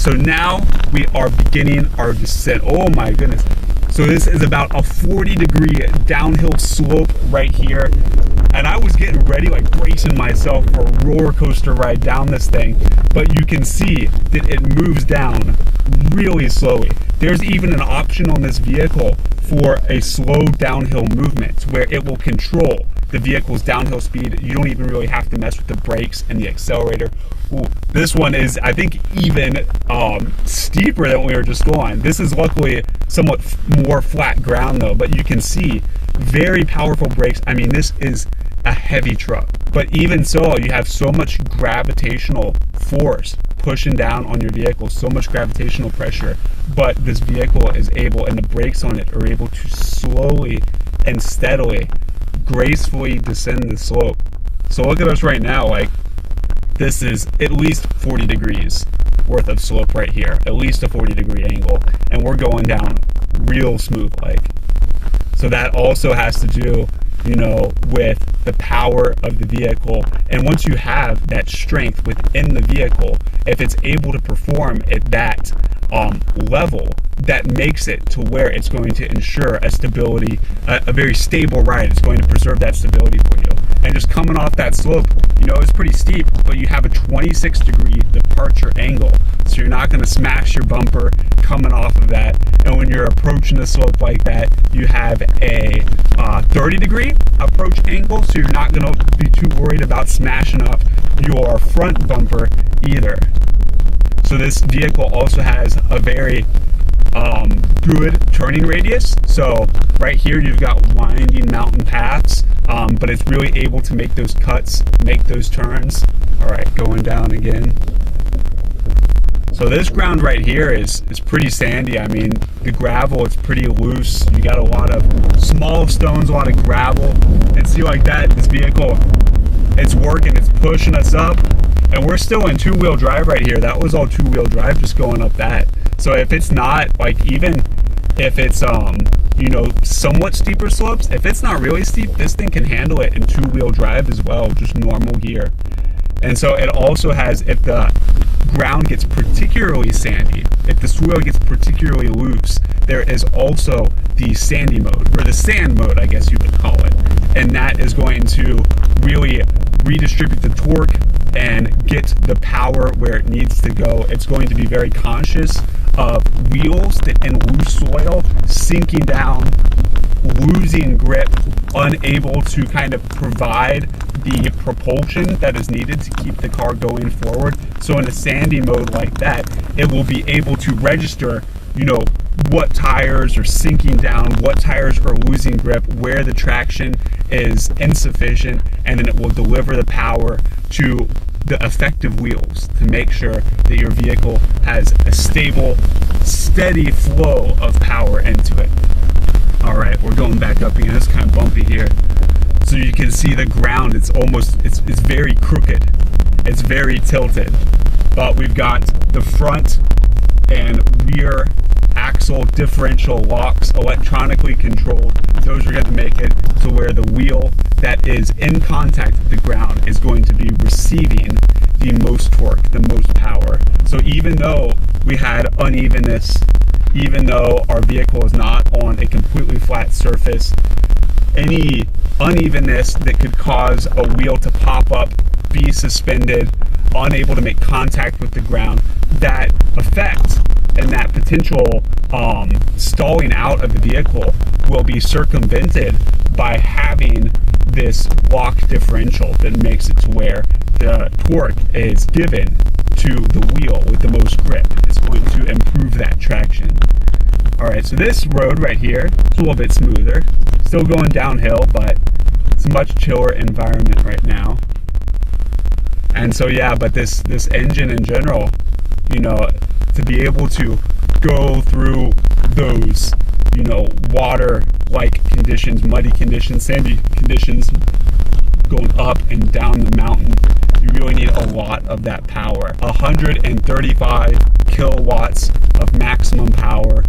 So now we are beginning our descent. Oh my goodness. So this is about a 40-degree downhill slope right here. And I was getting ready, like bracing myself for a roller coaster ride down this thing. But you can see that it moves down really slowly. There's even an option on this vehicle for a slow downhill movement where it will control the vehicle's downhill speed. You don't even really have to mess with the brakes and the accelerator. Ooh, this one is, I think, even steeper than we were just on. This is luckily somewhat more flat ground though, but you can see very powerful brakes. I mean, this is a heavy truck, but even so, you have so much gravitational force pushing down on your vehicle, so much gravitational pressure, but this vehicle is able, and the brakes on it are able to slowly and steadily, gracefully descend the slope. So look at us right now, like this is at least 40 degrees worth of slope right here, at least a 40-degree angle, and we're going down real smooth like. So that also has to do, you know, with the power of the vehicle. And once you have that strength within the vehicle, if it's able to perform at that level, that makes it to where it's going to ensure a stability, a very stable ride. It's going to preserve that stability for you. And just coming off that slope, you know, it's pretty steep, but you have a 26-degree departure angle. So you're not going to smash your bumper coming off of that. And when you're approaching the slope like that, you have a 30-degree approach angle. So you're not going to be too worried about smashing up your front bumper either. So this vehicle also has a very good turning radius. So right here you've got winding mountain paths, but it's really able to make those cuts, make those turns. All right, going down again. So this ground right here is pretty sandy. I mean, the gravel is pretty loose. You got a lot of small stones, a lot of gravel. And see like that, this vehicle, it's working, it's pushing us up. And we're still in two-wheel drive right here. That was all two-wheel drive just going up that. So if it's not, like, even if it's, you know, somewhat steeper slopes, if it's not really steep, this thing can handle it in two-wheel drive as well, just normal gear. And so it also has, if the ground gets particularly sandy, if the soil gets particularly loose, there is also the sandy mode, or the sand mode, I guess you would call it. And that is going to really redistribute the torque and get the power where it needs to go. It's going to be very conscious of wheels that in loose soil sinking down, losing grip, unable to kind of provide the propulsion that is needed to keep the car going forward. So in a sandy mode like that, it will be able to register, you know, what tires are sinking down, what tires are losing grip, where the traction is insufficient, and then it will deliver the power to the effective wheels to make sure that your vehicle has a stable, steady flow of power into it. All right, we're going back up again. It's kind of bumpy here. So you can see the ground, it's very crooked. It's very tilted. But we've got the front and rear axle differential locks electronically controlled. Those are going to make it to where the wheel that is in contact with the ground is going to be receiving the most torque, the most power. So even though we had unevenness, even though our vehicle is not on a completely flat surface, any unevenness that could cause a wheel to pop up, be suspended, unable to make contact with the ground, that effect and that potential stalling out of the vehicle will be circumvented by having this lock differential that makes it to where the torque is given to the wheel with the most grip. It's going to improve that traction. All right, so this road right here is a little bit smoother, still going downhill, but it's a much chiller environment right now. And so yeah, but this engine in general, you know, to be able to go through those, you know, water-like conditions, muddy conditions, sandy conditions, going up and down the mountain, you really need a lot of that power. 135 kilowatts of maximum power,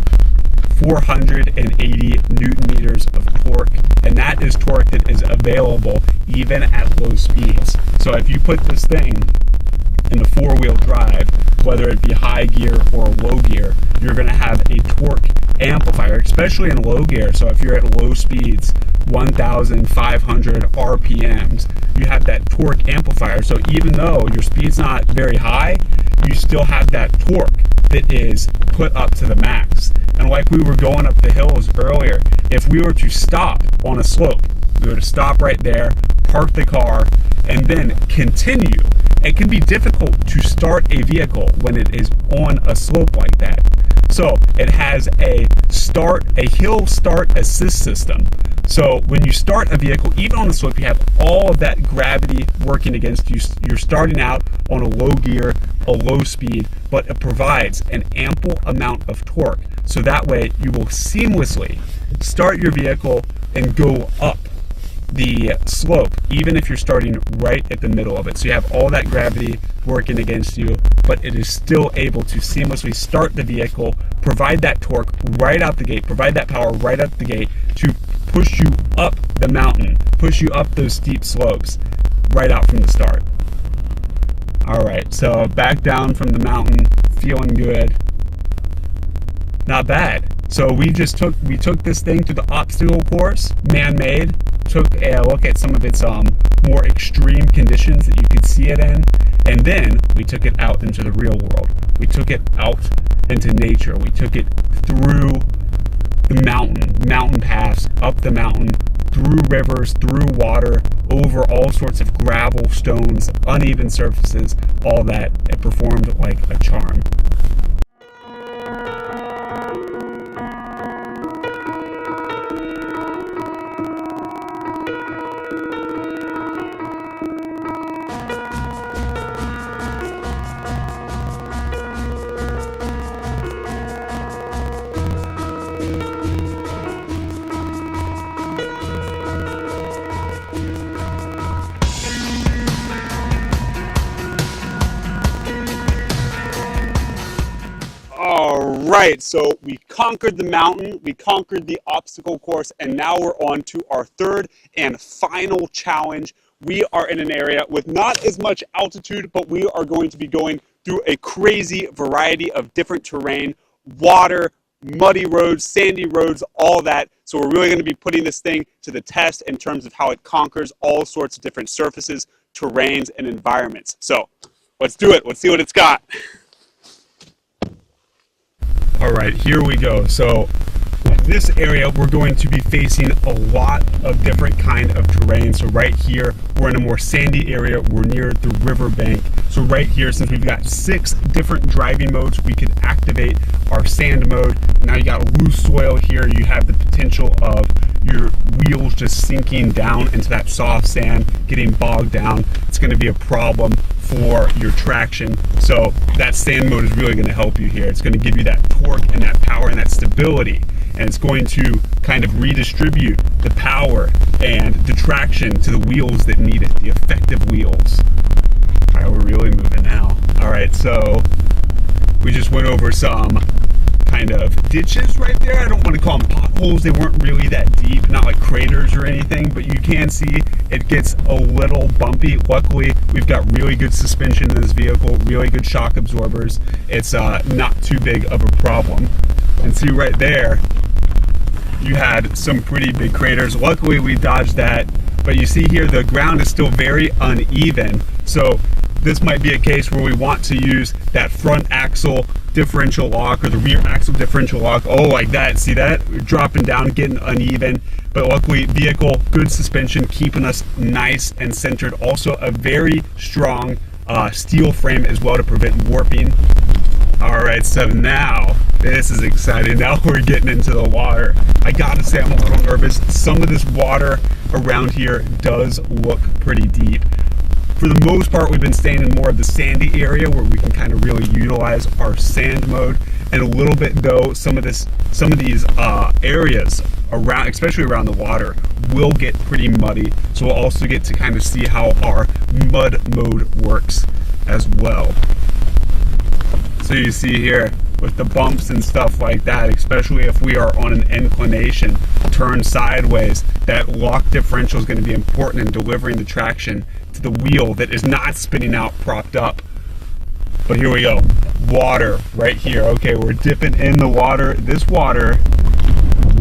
480 newton meters of torque, and that is torque that is available even at low speeds. So if you put this thing in the four-wheel drive, whether it be high gear or low gear, you're going to have a torque amplifier, especially in low gear. So if you're at low speeds, 1,500 RPMs, you have that torque amplifier. So even though your speed's not very high, you still have that torque that is put up to the max. And like we were going up the hills earlier, if we were to stop on a slope, we were to stop right there, park the car, and then continue. It can be difficult to start a vehicle when it is on a slope like that. So it has a hill start assist system. So when you start a vehicle, even on the slope, you have all of that gravity working against you. You're starting out on a low gear, a low speed, but it provides an ample amount of torque. So that way you will seamlessly start your vehicle and go up the slope, even if you're starting right at the middle of it. So you have all that gravity working against you, but it is still able to seamlessly start the vehicle, provide that torque right out the gate, provide that power right out the gate to push you up the mountain, push you up those steep slopes right out from the start. All right, so back down from the mountain, feeling good. Not bad. So we took this thing to the obstacle course, man-made, took a look at some of its more extreme conditions that you could see it in, and then we took it out into the real world. We took it out into nature. We took it through the mountain paths, up the mountain, through rivers, through water, over all sorts of gravel, stones, uneven surfaces, all that. It performed like a charm. Right, so we conquered the mountain, we conquered the obstacle course, and now we're on to our third and final challenge. We are in an area with not as much altitude, but we are going to be going through a crazy variety of different terrain, water, muddy roads, sandy roads, all that. So we're really going to be putting this thing to the test in terms of how it conquers all sorts of different surfaces, terrains, and environments. So let's do it. Let's see what it's got. All right, here we go. So in this area, we're going to be facing a lot of different kind of terrain. So right here, we're in a more sandy area. We're near the riverbank. So right here, since we've got 6 different driving modes, we could activate our sand mode. Now you got loose soil here. You have the potential of your wheels just sinking down into that soft sand, getting bogged down. It's going to be a problem for your traction. So that sand mode is really going to help you here. It's going to give you that torque and that power and that stability, and it's going to kind of redistribute the power and the traction to the wheels that need it, the effective wheels. All right, we're really moving now. All right, so we just went over some kind of ditches right there. I don't want to call them potholes. They weren't really that deep, not like craters or anything, but you can see it gets a little bumpy. Luckily, we've got really good suspension in this vehicle, really good shock absorbers. It's not too big of a problem. And see right there, you had some pretty big craters. Luckily, we dodged that, but you see here, the ground is still very uneven. So this might be a case where we want to use that front axle differential lock or the rear axle differential lock. Oh, like that. See that? We're dropping down, getting uneven. But luckily, vehicle, good suspension, keeping us nice and centered. Also, a very strong steel frame as well to prevent warping. All right, so now this is exciting. Now we're getting into the water. I gotta say, I'm a little nervous. Some of this water around here does look pretty deep. For the most part, we've been staying in more of the sandy area where we can kind of really utilize our sand mode. And a little bit though, some of these areas around, especially around the water, will get pretty muddy. So we'll also get to kind of see how our mud mode works as well. So you see here with the bumps and stuff like that, especially if we are on an inclination, turn sideways, that lock differential is going to be important in delivering the traction to the wheel that is not spinning out propped up But here we go. Water right here. Okay, we're dipping in the water. This water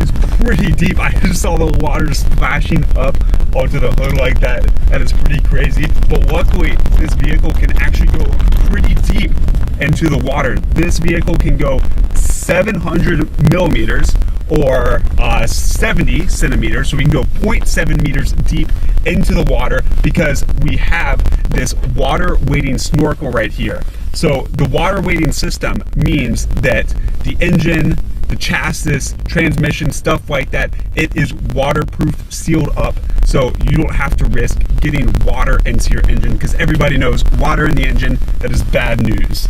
is pretty deep. I just saw the water splashing up onto the hood like that. That is pretty crazy. But luckily, this vehicle can actually go pretty deep into the water. This vehicle can go 700 millimeters or 70 centimeters, so we can go 0.7 meters deep into the water because we have this water wading snorkel right here. So the water wading system means that the engine, the chassis, transmission, stuff like that, it is waterproof, sealed up, so you don't have to risk getting water into your engine, because everybody knows water in the engine, that is bad news.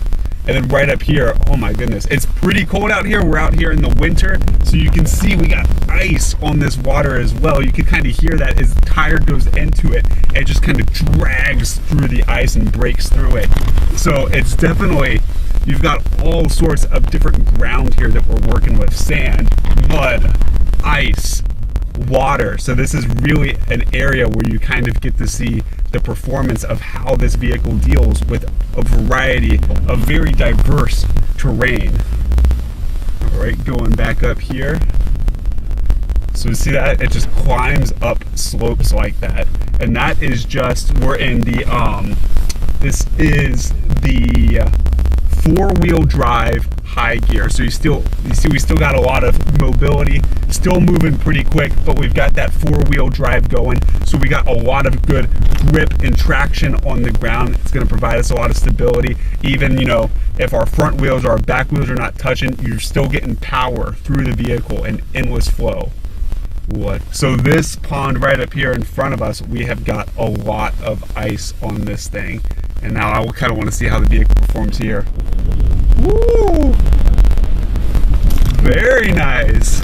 And then right up here, oh my goodness, it's pretty cold out here. We're out here in the winter, so you can see we got ice on this water as well. You can kind of hear that as the tire goes into it. It just kind of drags through the ice and breaks through it. So it's definitely, you've got all sorts of different ground here that we're working with. Sand, mud, ice, water. So this is really an area where you kind of get to see the performance of how this vehicle deals with a variety of very diverse terrain. All right, going back up here. So see that? It just climbs up slopes like that. And that is just, we're in the, this is the four-wheel drive high gear. So you see we still got a lot of mobility, still moving pretty quick, but we've got that four-wheel drive going. So we got a lot of good grip and traction on the ground. It's going to provide us a lot of stability. Even, you know, if our front wheels or our back wheels are not touching, you're still getting power through the vehicle and endless flow. What? So this pond right up here in front of us, we have got a lot of ice on this thing. And now I kind of want to see how the vehicle performs here. Woo! Very nice.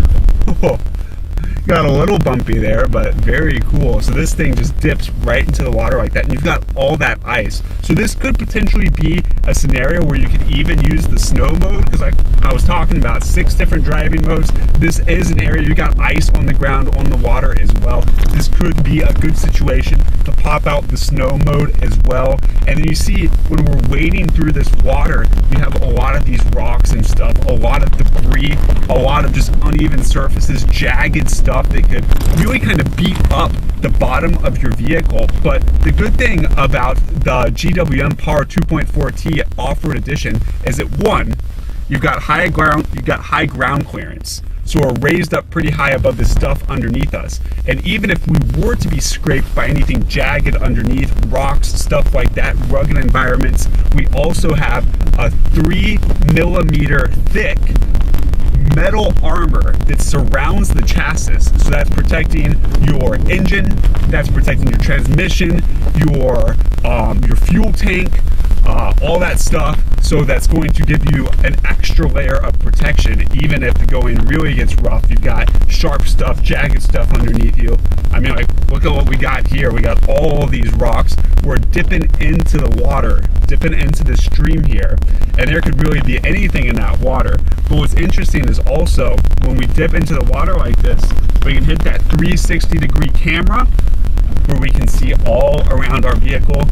Got a little bumpy there, but very cool. So this thing just dips right into the water like that, and you've got all that ice. So this could potentially be a scenario where you could even use the snow mode, because I was talking about 6 different driving modes. This is an area you got ice on the ground, on the water as well. This could be a good situation to pop out the snow mode as well. And then you see when we're wading through this water, we have a lot of these rocks and stuff, a lot of debris, a lot of just uneven surfaces, jagged stuff that could really kind of beat up the bottom of your vehicle. But the good thing about the GWM POER 2.4T Off-Road Edition is that, one, you've got high ground clearance. So we're raised up pretty high above the stuff underneath us. And even if we were to be scraped by anything jagged underneath, rocks, stuff like that, rugged environments, we also have a 3 millimeter thick metal armor that surrounds the chassis. So that's protecting your engine, that's protecting your transmission, your fuel tank, all that stuff. So that's going to give you an extra layer of protection. Even if the going really gets rough, you've got sharp stuff, jagged stuff underneath you. I mean, like, look at what we got here. We got all these rocks. We're dipping into the water, dipping into the stream here, and there could really be anything in that water. But what's interesting is also when we dip into the water like this, we can hit that 360-degree camera where we can see all around our vehicle,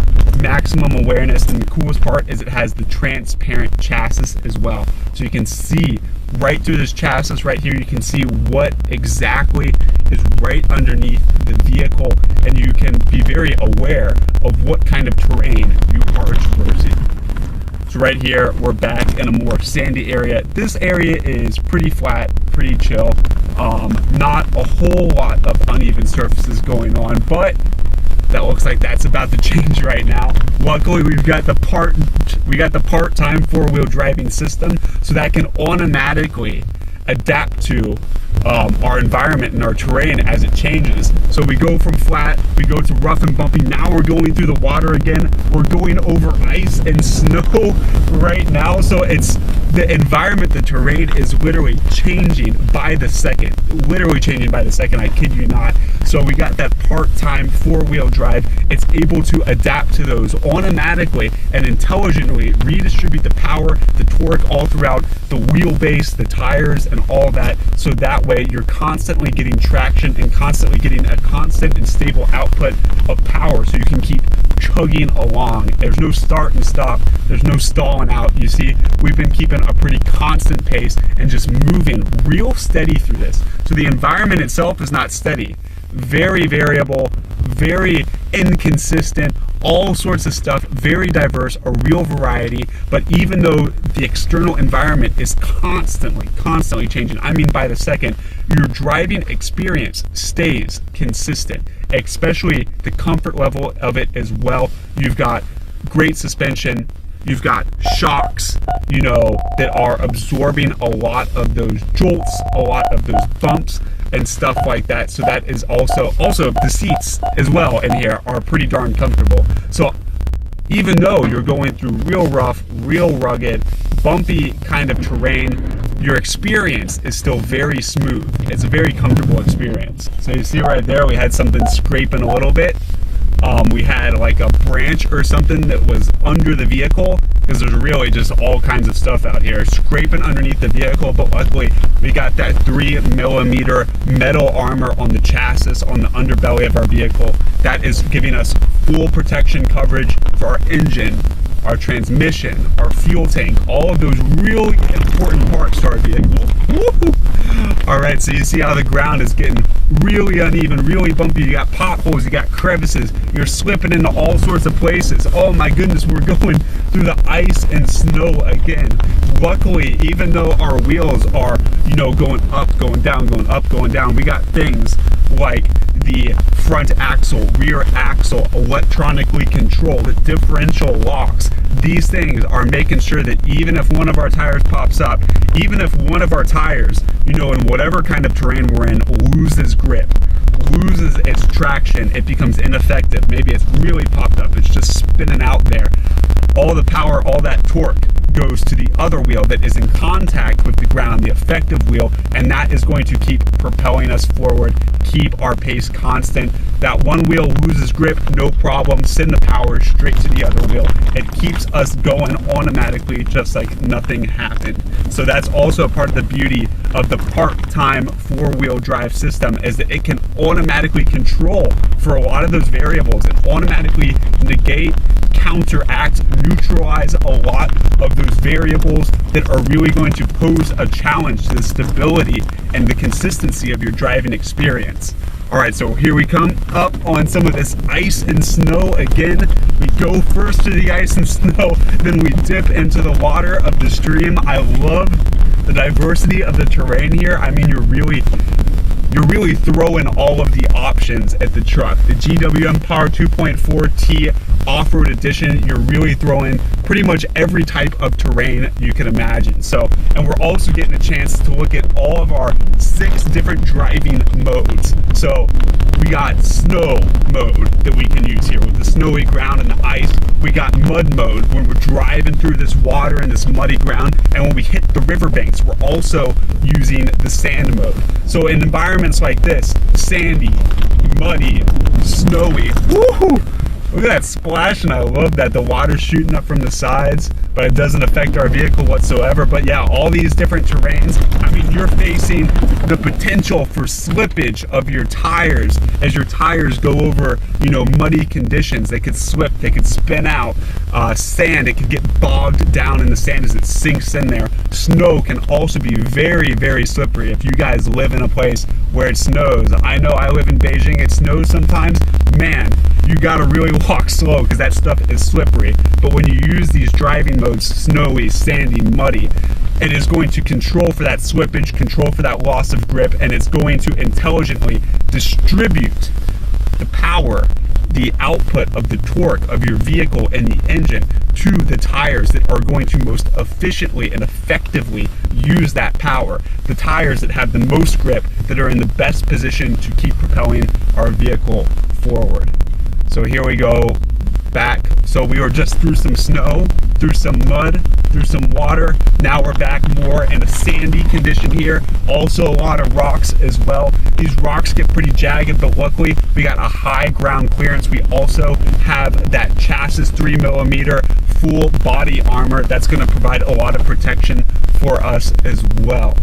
maximum awareness. And the coolest part is it has the transparent chassis as well. So you can see right through this chassis right here, you can see what exactly is right underneath the vehicle, and you can be very aware of what kind of terrain you are traversing. So right here, we're back in a more sandy area. This area is pretty flat, pretty chill. Not a whole lot of uneven surfaces going on, but that looks like that's about to change right now. Luckily, we've got the part-time four-wheel driving system, so that can automatically adapt to our environment and our terrain as it changes. So we go from flat, we go to rough and bumpy. Now we're going through the water again. We're going over ice and snow right now. So it's the environment, the terrain is literally changing by the second. Literally changing by the second, I kid you not. So we got that part-time four-wheel drive. It's able to adapt to those automatically and intelligently redistribute the power, the torque all throughout the wheelbase, the tires, and all that. So that way you're constantly getting traction and constantly getting a constant and stable output of power, so you can keep chugging along. There's no start and stop. There's no stalling out. You see, we've been keeping a pretty constant pace and just moving real steady through this. So the environment itself is not steady. Very variable, very inconsistent, all sorts of stuff, very diverse, a real variety. But even though the external environment is constantly changing, I mean by the second, your driving experience stays consistent, especially the comfort level of it as well. You've got great suspension, you've got shocks, you know, that are absorbing a lot of those jolts, a lot of those bumps and stuff like that. So that is also the seats as well in here are pretty darn comfortable. So even though you're going through real rough, real rugged, bumpy kind of terrain, your experience is still very smooth. It's a very comfortable experience. So you see right there, we had something scraping a little bit. We had like a branch or something that was under the vehicle, because there's really just all kinds of stuff out here scraping underneath the vehicle. But luckily we got that 3mm metal armor on the chassis, on the underbelly of our vehicle, that is giving us full protection coverage for our engine, our transmission, our fuel tank, all of those really important parts to our vehicle. Woo-hoo! All right, so you see how the ground is getting really uneven, really bumpy. You got potholes, you got crevices, you're slipping into all sorts of places. Oh my goodness, we're going through the ice and snow again. Luckily, even though our wheels are, you know, going up, going down, going up, going down, we got things like the front axle, rear axle, electronically controlled differential locks. These things are making sure that even if one of our tires pops up, even if one of our tires, you know, in whatever kind of terrain we're in, loses grip, loses its traction, it becomes ineffective. Maybe it's really popped up, it's just spinning out there. All the power, all that torque goes to the other wheel that is in contact with the ground, the effective wheel, and that is going to keep propelling us forward, keep our pace constant. That one wheel loses grip, no problem, send the power straight to the other wheel. It keeps us going automatically, just like nothing happened. So that's also part of the beauty of the part-time four-wheel drive system, is that it can automatically control for a lot of those variables and automatically negate, counteract, neutralize a lot of those variables that are really going to pose a challenge to the stability and the consistency of your driving experience. All right, so here we come up on some of this ice and snow again. We go first to the ice and snow, then we dip into the water of the stream. I love the diversity of the terrain here. I mean, you're really throwing all of the options at the truck. The GWM POER 2.4T Off-Road Edition, you're really throwing pretty much every type of terrain you can imagine. So, and we're also getting a chance to look at all of our 6 different driving modes. So we got snow mode that we can use here with the snowy ground and the ice. We got mud mode when we're driving through this water and this muddy ground. And when we hit the riverbanks, we're also using the sand mode. So in environments like this, sandy, muddy, snowy, woohoo! Look at that splash, and I love that the water's shooting up from the sides, but it doesn't affect our vehicle whatsoever. But yeah, all these different terrains, I mean, you're facing the potential for slippage of your tires as your tires go over, you know, muddy conditions. They could slip, they could spin out. Sand, it could get bogged down in the sand as it sinks in there. Snow can also be very, very slippery. If you guys live in a place where it snows, I know I live in Beijing, it snows sometimes, man, you gotta really walk slow because that stuff is slippery. But when you use these driving modes, snowy, sandy, muddy, it is going to control for that slippage, control for that loss of grip, and it's going to intelligently distribute the power, the output of the torque of your vehicle and the engine to the tires that are going to most efficiently and effectively use that power. The tires that have the most grip, that are in the best position to keep propelling our vehicle forward. So here we go back. So we were just through some snow, through some mud, through some water. Now we're back more in a sandy condition here. Also a lot of rocks as well. These rocks get pretty jagged, but luckily we got a high ground clearance. We also have that chassis 3mm full body armor that's going to provide a lot of protection for us as well.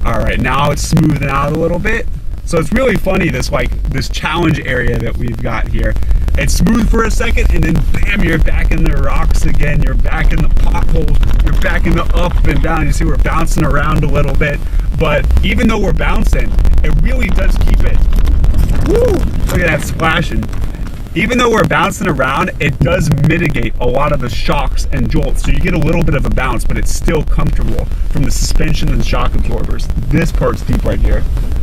All right, now it's smoothing out a little bit. So it's really funny, this challenge area that we've got here. It's smooth for a second, and then bam, you're back in the rocks again. You're back in the potholes. You're back in the up and down. You see we're bouncing around a little bit, but even though we're bouncing, it really does keep it. Woo! Look at that splashing. Even though we're bouncing around, it does mitigate a lot of the shocks and jolts. So you get a little bit of a bounce, but it's still comfortable from the suspension and shock absorbers. This part's deep right here.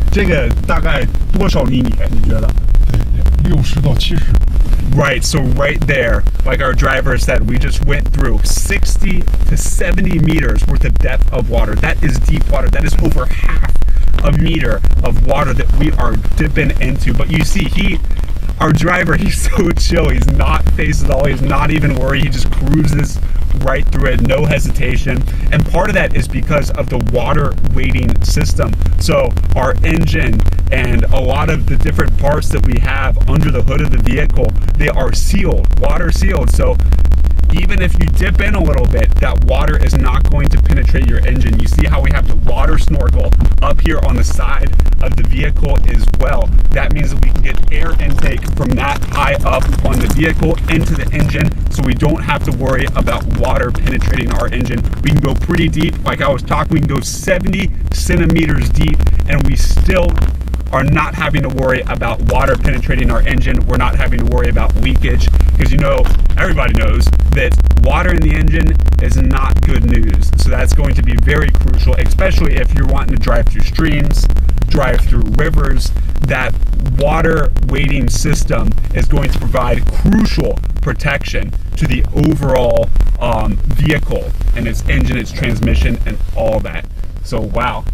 这个大概多少厘米？你觉得？60到70。Right, so right there, like our driver said, we just went through 60 to 70 meters worth of depth of water. That is deep water. That is over half a meter of water that we are dipping into. But you see, our driver, he's so chill. He's not phased at all. He's not even worried. He just cruises right through it, no hesitation. And part of that is because of the water weighting system. So our engine and a lot of the different parts that we have under the hood of the vehicle, they are sealed, water sealed. So even if you dip in a little bit, that water is not going to penetrate your engine. You see how we have the water snorkel up here on the side of the vehicle as well. That means that we can get air intake from that high up on the vehicle into the engine, so we don't have to worry about water penetrating our engine. We can go pretty deep. Like I was talking, we can go 70 centimeters deep, and we still are not having to worry about water penetrating our engine. We're not having to worry about leakage, because everybody knows that water in the engine is not good news. So that's going to be very crucial, especially if you're wanting to drive through streams, drive through rivers. That water weighting system is going to provide crucial protection to the overall vehicle and its engine, its transmission, and all that. So wow.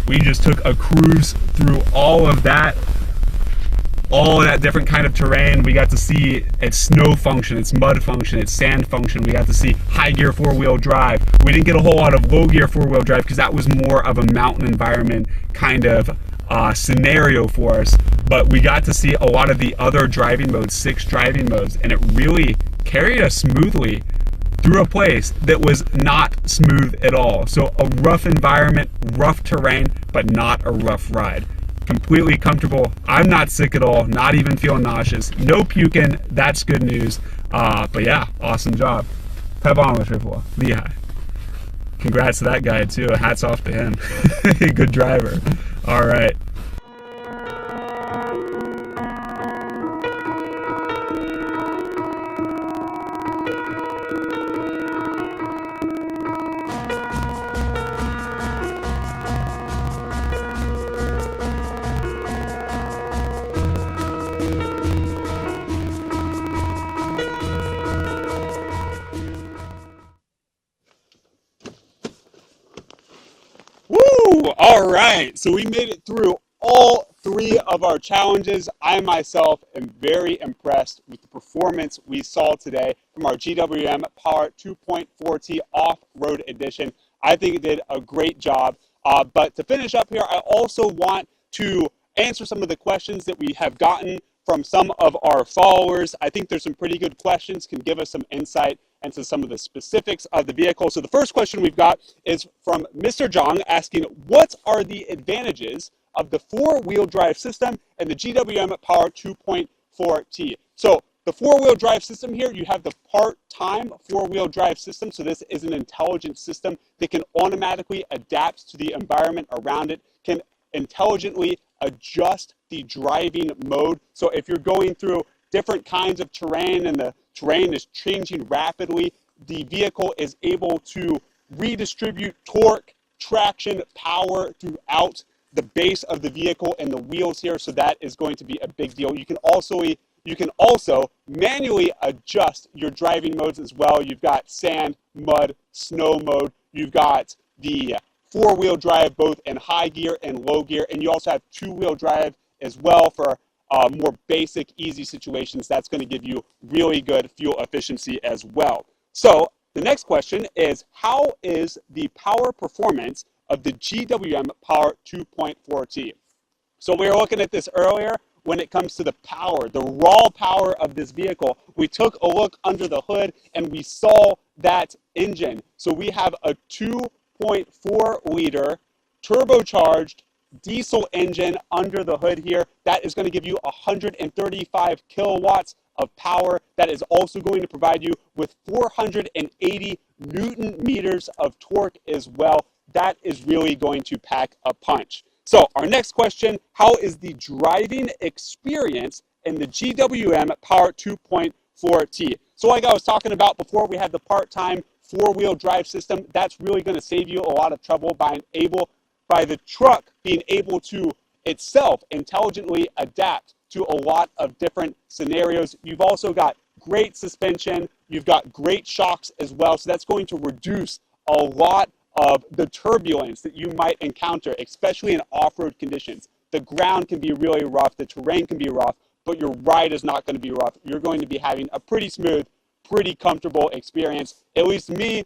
We just took a cruise through all of that different kind of terrain. We got to see its snow function, its mud function, its sand function. We got to see high gear 4-wheel drive. We didn't get a whole lot of low gear 4-wheel drive because that was more of a mountain environment kind of scenario for us. But we got to see a lot of the other driving modes, 6 driving modes, and it really carried us smoothly through a place that was not smooth at all. So a rough environment, rough terrain, but not a rough ride. Completely comfortable. I'm not sick at all, not even feeling nauseous. No puking, that's good news. But yeah, awesome job. 太棒了，师傅，厉害. Congrats to that guy too. Hats off to him. Good driver. All right. Woo! All right, so we made it through all 3 of our challenges. I myself am very impressed with the performance we saw today from our GWM POER 2.4T Off-Road Edition. I think it did a great job. But to finish up here, I also want to answer some of the questions that we have gotten from some of our followers. I think there's some pretty good questions, can give us some insight into some of the specifics of the vehicle. So the first question we've got is from Mr. Zhang asking, what are the advantages of the 4-wheel drive system and the GWM POER 2.4T? So the 4-wheel drive system here, you have the part-time 4-wheel drive system. So this is an intelligent system that can automatically adapt to the environment around it, can intelligently adjust the driving mode. So if you're going through different kinds of terrain and the terrain is changing rapidly, the vehicle is able to redistribute torque, traction, power throughout the base of the vehicle and the wheels here. So that is going to be a big deal. You can also manually adjust your driving modes as well. You've got sand, mud, snow mode. You've got the 4-wheel drive both in high gear and low gear, and you also have 2-wheel drive as well for more basic, easy situations. That's going to give you really good fuel efficiency as well. So the next question is, how is the power performance of the GWM POER 2.4T? So we were looking at this earlier. When it comes to the power, the raw power of this vehicle, we took a look under the hood and we saw that engine. So we have a 2.4 liter turbocharged diesel engine under the hood here. That is going to give you 135 kilowatts of power. That is also going to provide you with 480 Newton meters of torque as well. That is really going to pack a punch. So our next question, how is the driving experience in the GWM POER 2.4T? So like I was talking about before, we had the part-time four-wheel drive system. That's really going to save you a lot of trouble by the truck being able to itself intelligently adapt to a lot of different scenarios. You've also got great suspension. You've got great shocks as well. So that's going to reduce a lot of the turbulence that you might encounter, especially in off-road conditions. The ground can be really rough, the terrain can be rough, but your ride is not going to be rough. You're going to be having a pretty smooth, pretty comfortable experience. At least me,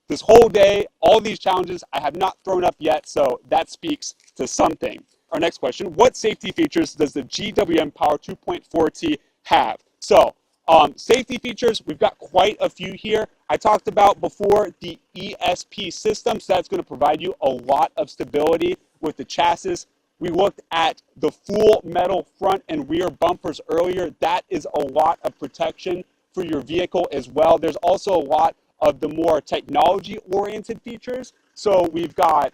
this whole day, all these challenges I have not thrown up yet, so that speaks to something. Our next question, what safety features does the GWM POER 2.4T have? So, safety features, we've got quite a few here. I talked about before the ESP system, so that's going to provide you a lot of stability with the chassis. We looked at the full metal front and rear bumpers earlier. That is a lot of protection for your vehicle as well. There's also a lot of the more technology-oriented features. So we've got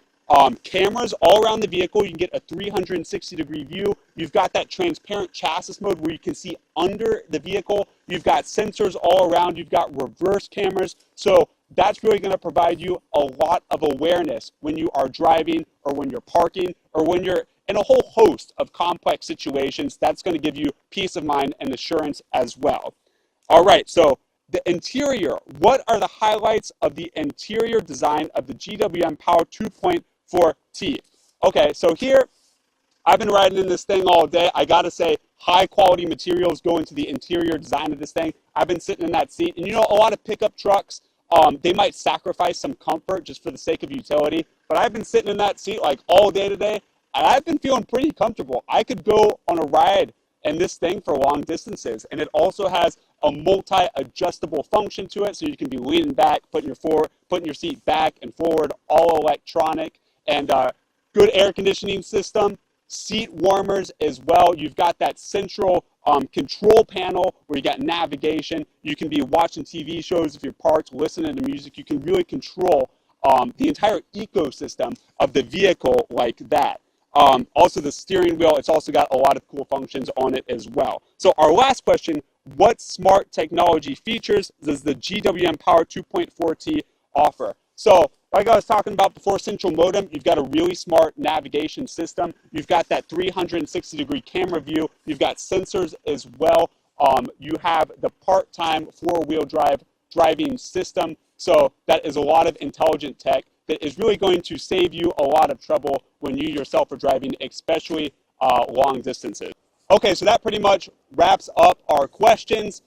cameras all around the vehicle. You can get a 360-degree view. You've got that transparent chassis mode where you can see under the vehicle. You've got sensors all around. You've got reverse cameras. So that's really going to provide you a lot of awareness when you are driving or when you're parking or when you're in a whole host of complex situations. That's going to give you peace of mind and assurance as well. All right, so the interior, what are the highlights of the interior design of the GWM POER 2.4T? Okay, so here, I've been riding in this thing all day. I gotta say, high quality materials go into the interior design of this thing. I've been sitting in that seat, and you know, a lot of pickup trucks, they might sacrifice some comfort just for the sake of utility, but I've been sitting in that seat like all day today, and I've been feeling pretty comfortable. I could go on a ride in this thing for long distances, and it also has a multi-adjustable function to it, so you can be leaning back, putting your seat back and forward, all electronic, and good air conditioning system, seat warmers as well. You've got that central control panel where you got navigation. You can be watching TV shows if you're parked, listening to music. You can really control the entire ecosystem of the vehicle like that. Also the steering wheel, it's also got a lot of cool functions on it as well. So our last question, what smart technology features does the GWM POER 2.4T offer? So like I was talking about before, central modem, you've got a really smart navigation system. You've got that 360-degree camera view. You've got sensors as well. You have the part-time four-wheel driving system. So that is a lot of intelligent tech that is really going to save you a lot of trouble when you yourself are driving, especially long distances. Okay, so that pretty much wraps up our questions.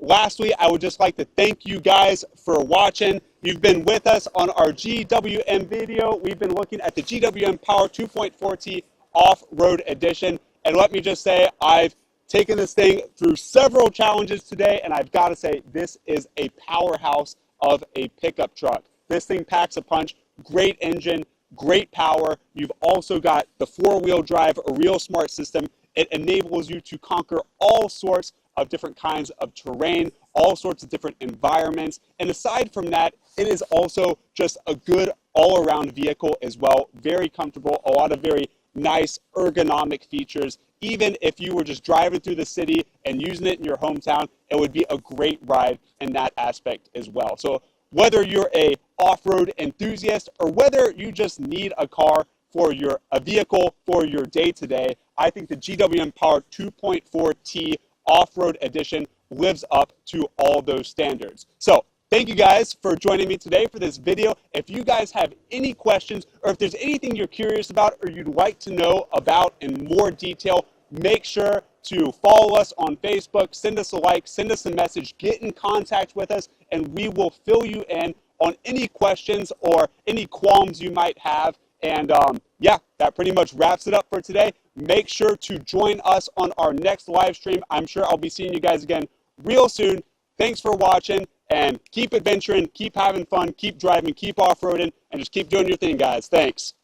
Lastly, I would just like to thank you guys for watching. You've been with us on our GWM video. We've been looking at the GWM POER 2.4T Off-Road Edition. And let me just say, I've taken this thing through several challenges today, and I've got to say, this is a powerhouse of a pickup truck. This thing packs a punch, great engine, great power. You've also got the four-wheel drive, a real smart system. It enables you to conquer all sorts of different kinds of terrain, all sorts of different environments. And aside from that, it is also just a good all-around vehicle as well. Very comfortable, a lot of very nice ergonomic features. Even if you were just driving through the city and using it in your hometown, it would be a great ride in that aspect as well. So whether you're a off-road enthusiast or whether you just need a car for a vehicle for your day-to-day, I think the GWM POER 2.4T Off-Road Edition lives up to all those standards. So thank you guys for joining me today for this video. If you guys have any questions or if there's anything you're curious about or you'd like to know about in more detail, make sure to follow us on Facebook, send us a like, send us a message, get in contact with us, and we will fill you in on any questions or any qualms you might have. And yeah, that pretty much wraps it up for today. Make sure to join us on our next live stream. I'm sure I'll be seeing you guys again real soon. Thanks for watching, and keep adventuring, keep having fun, keep driving, keep off-roading, and just keep doing your thing, guys. Thanks.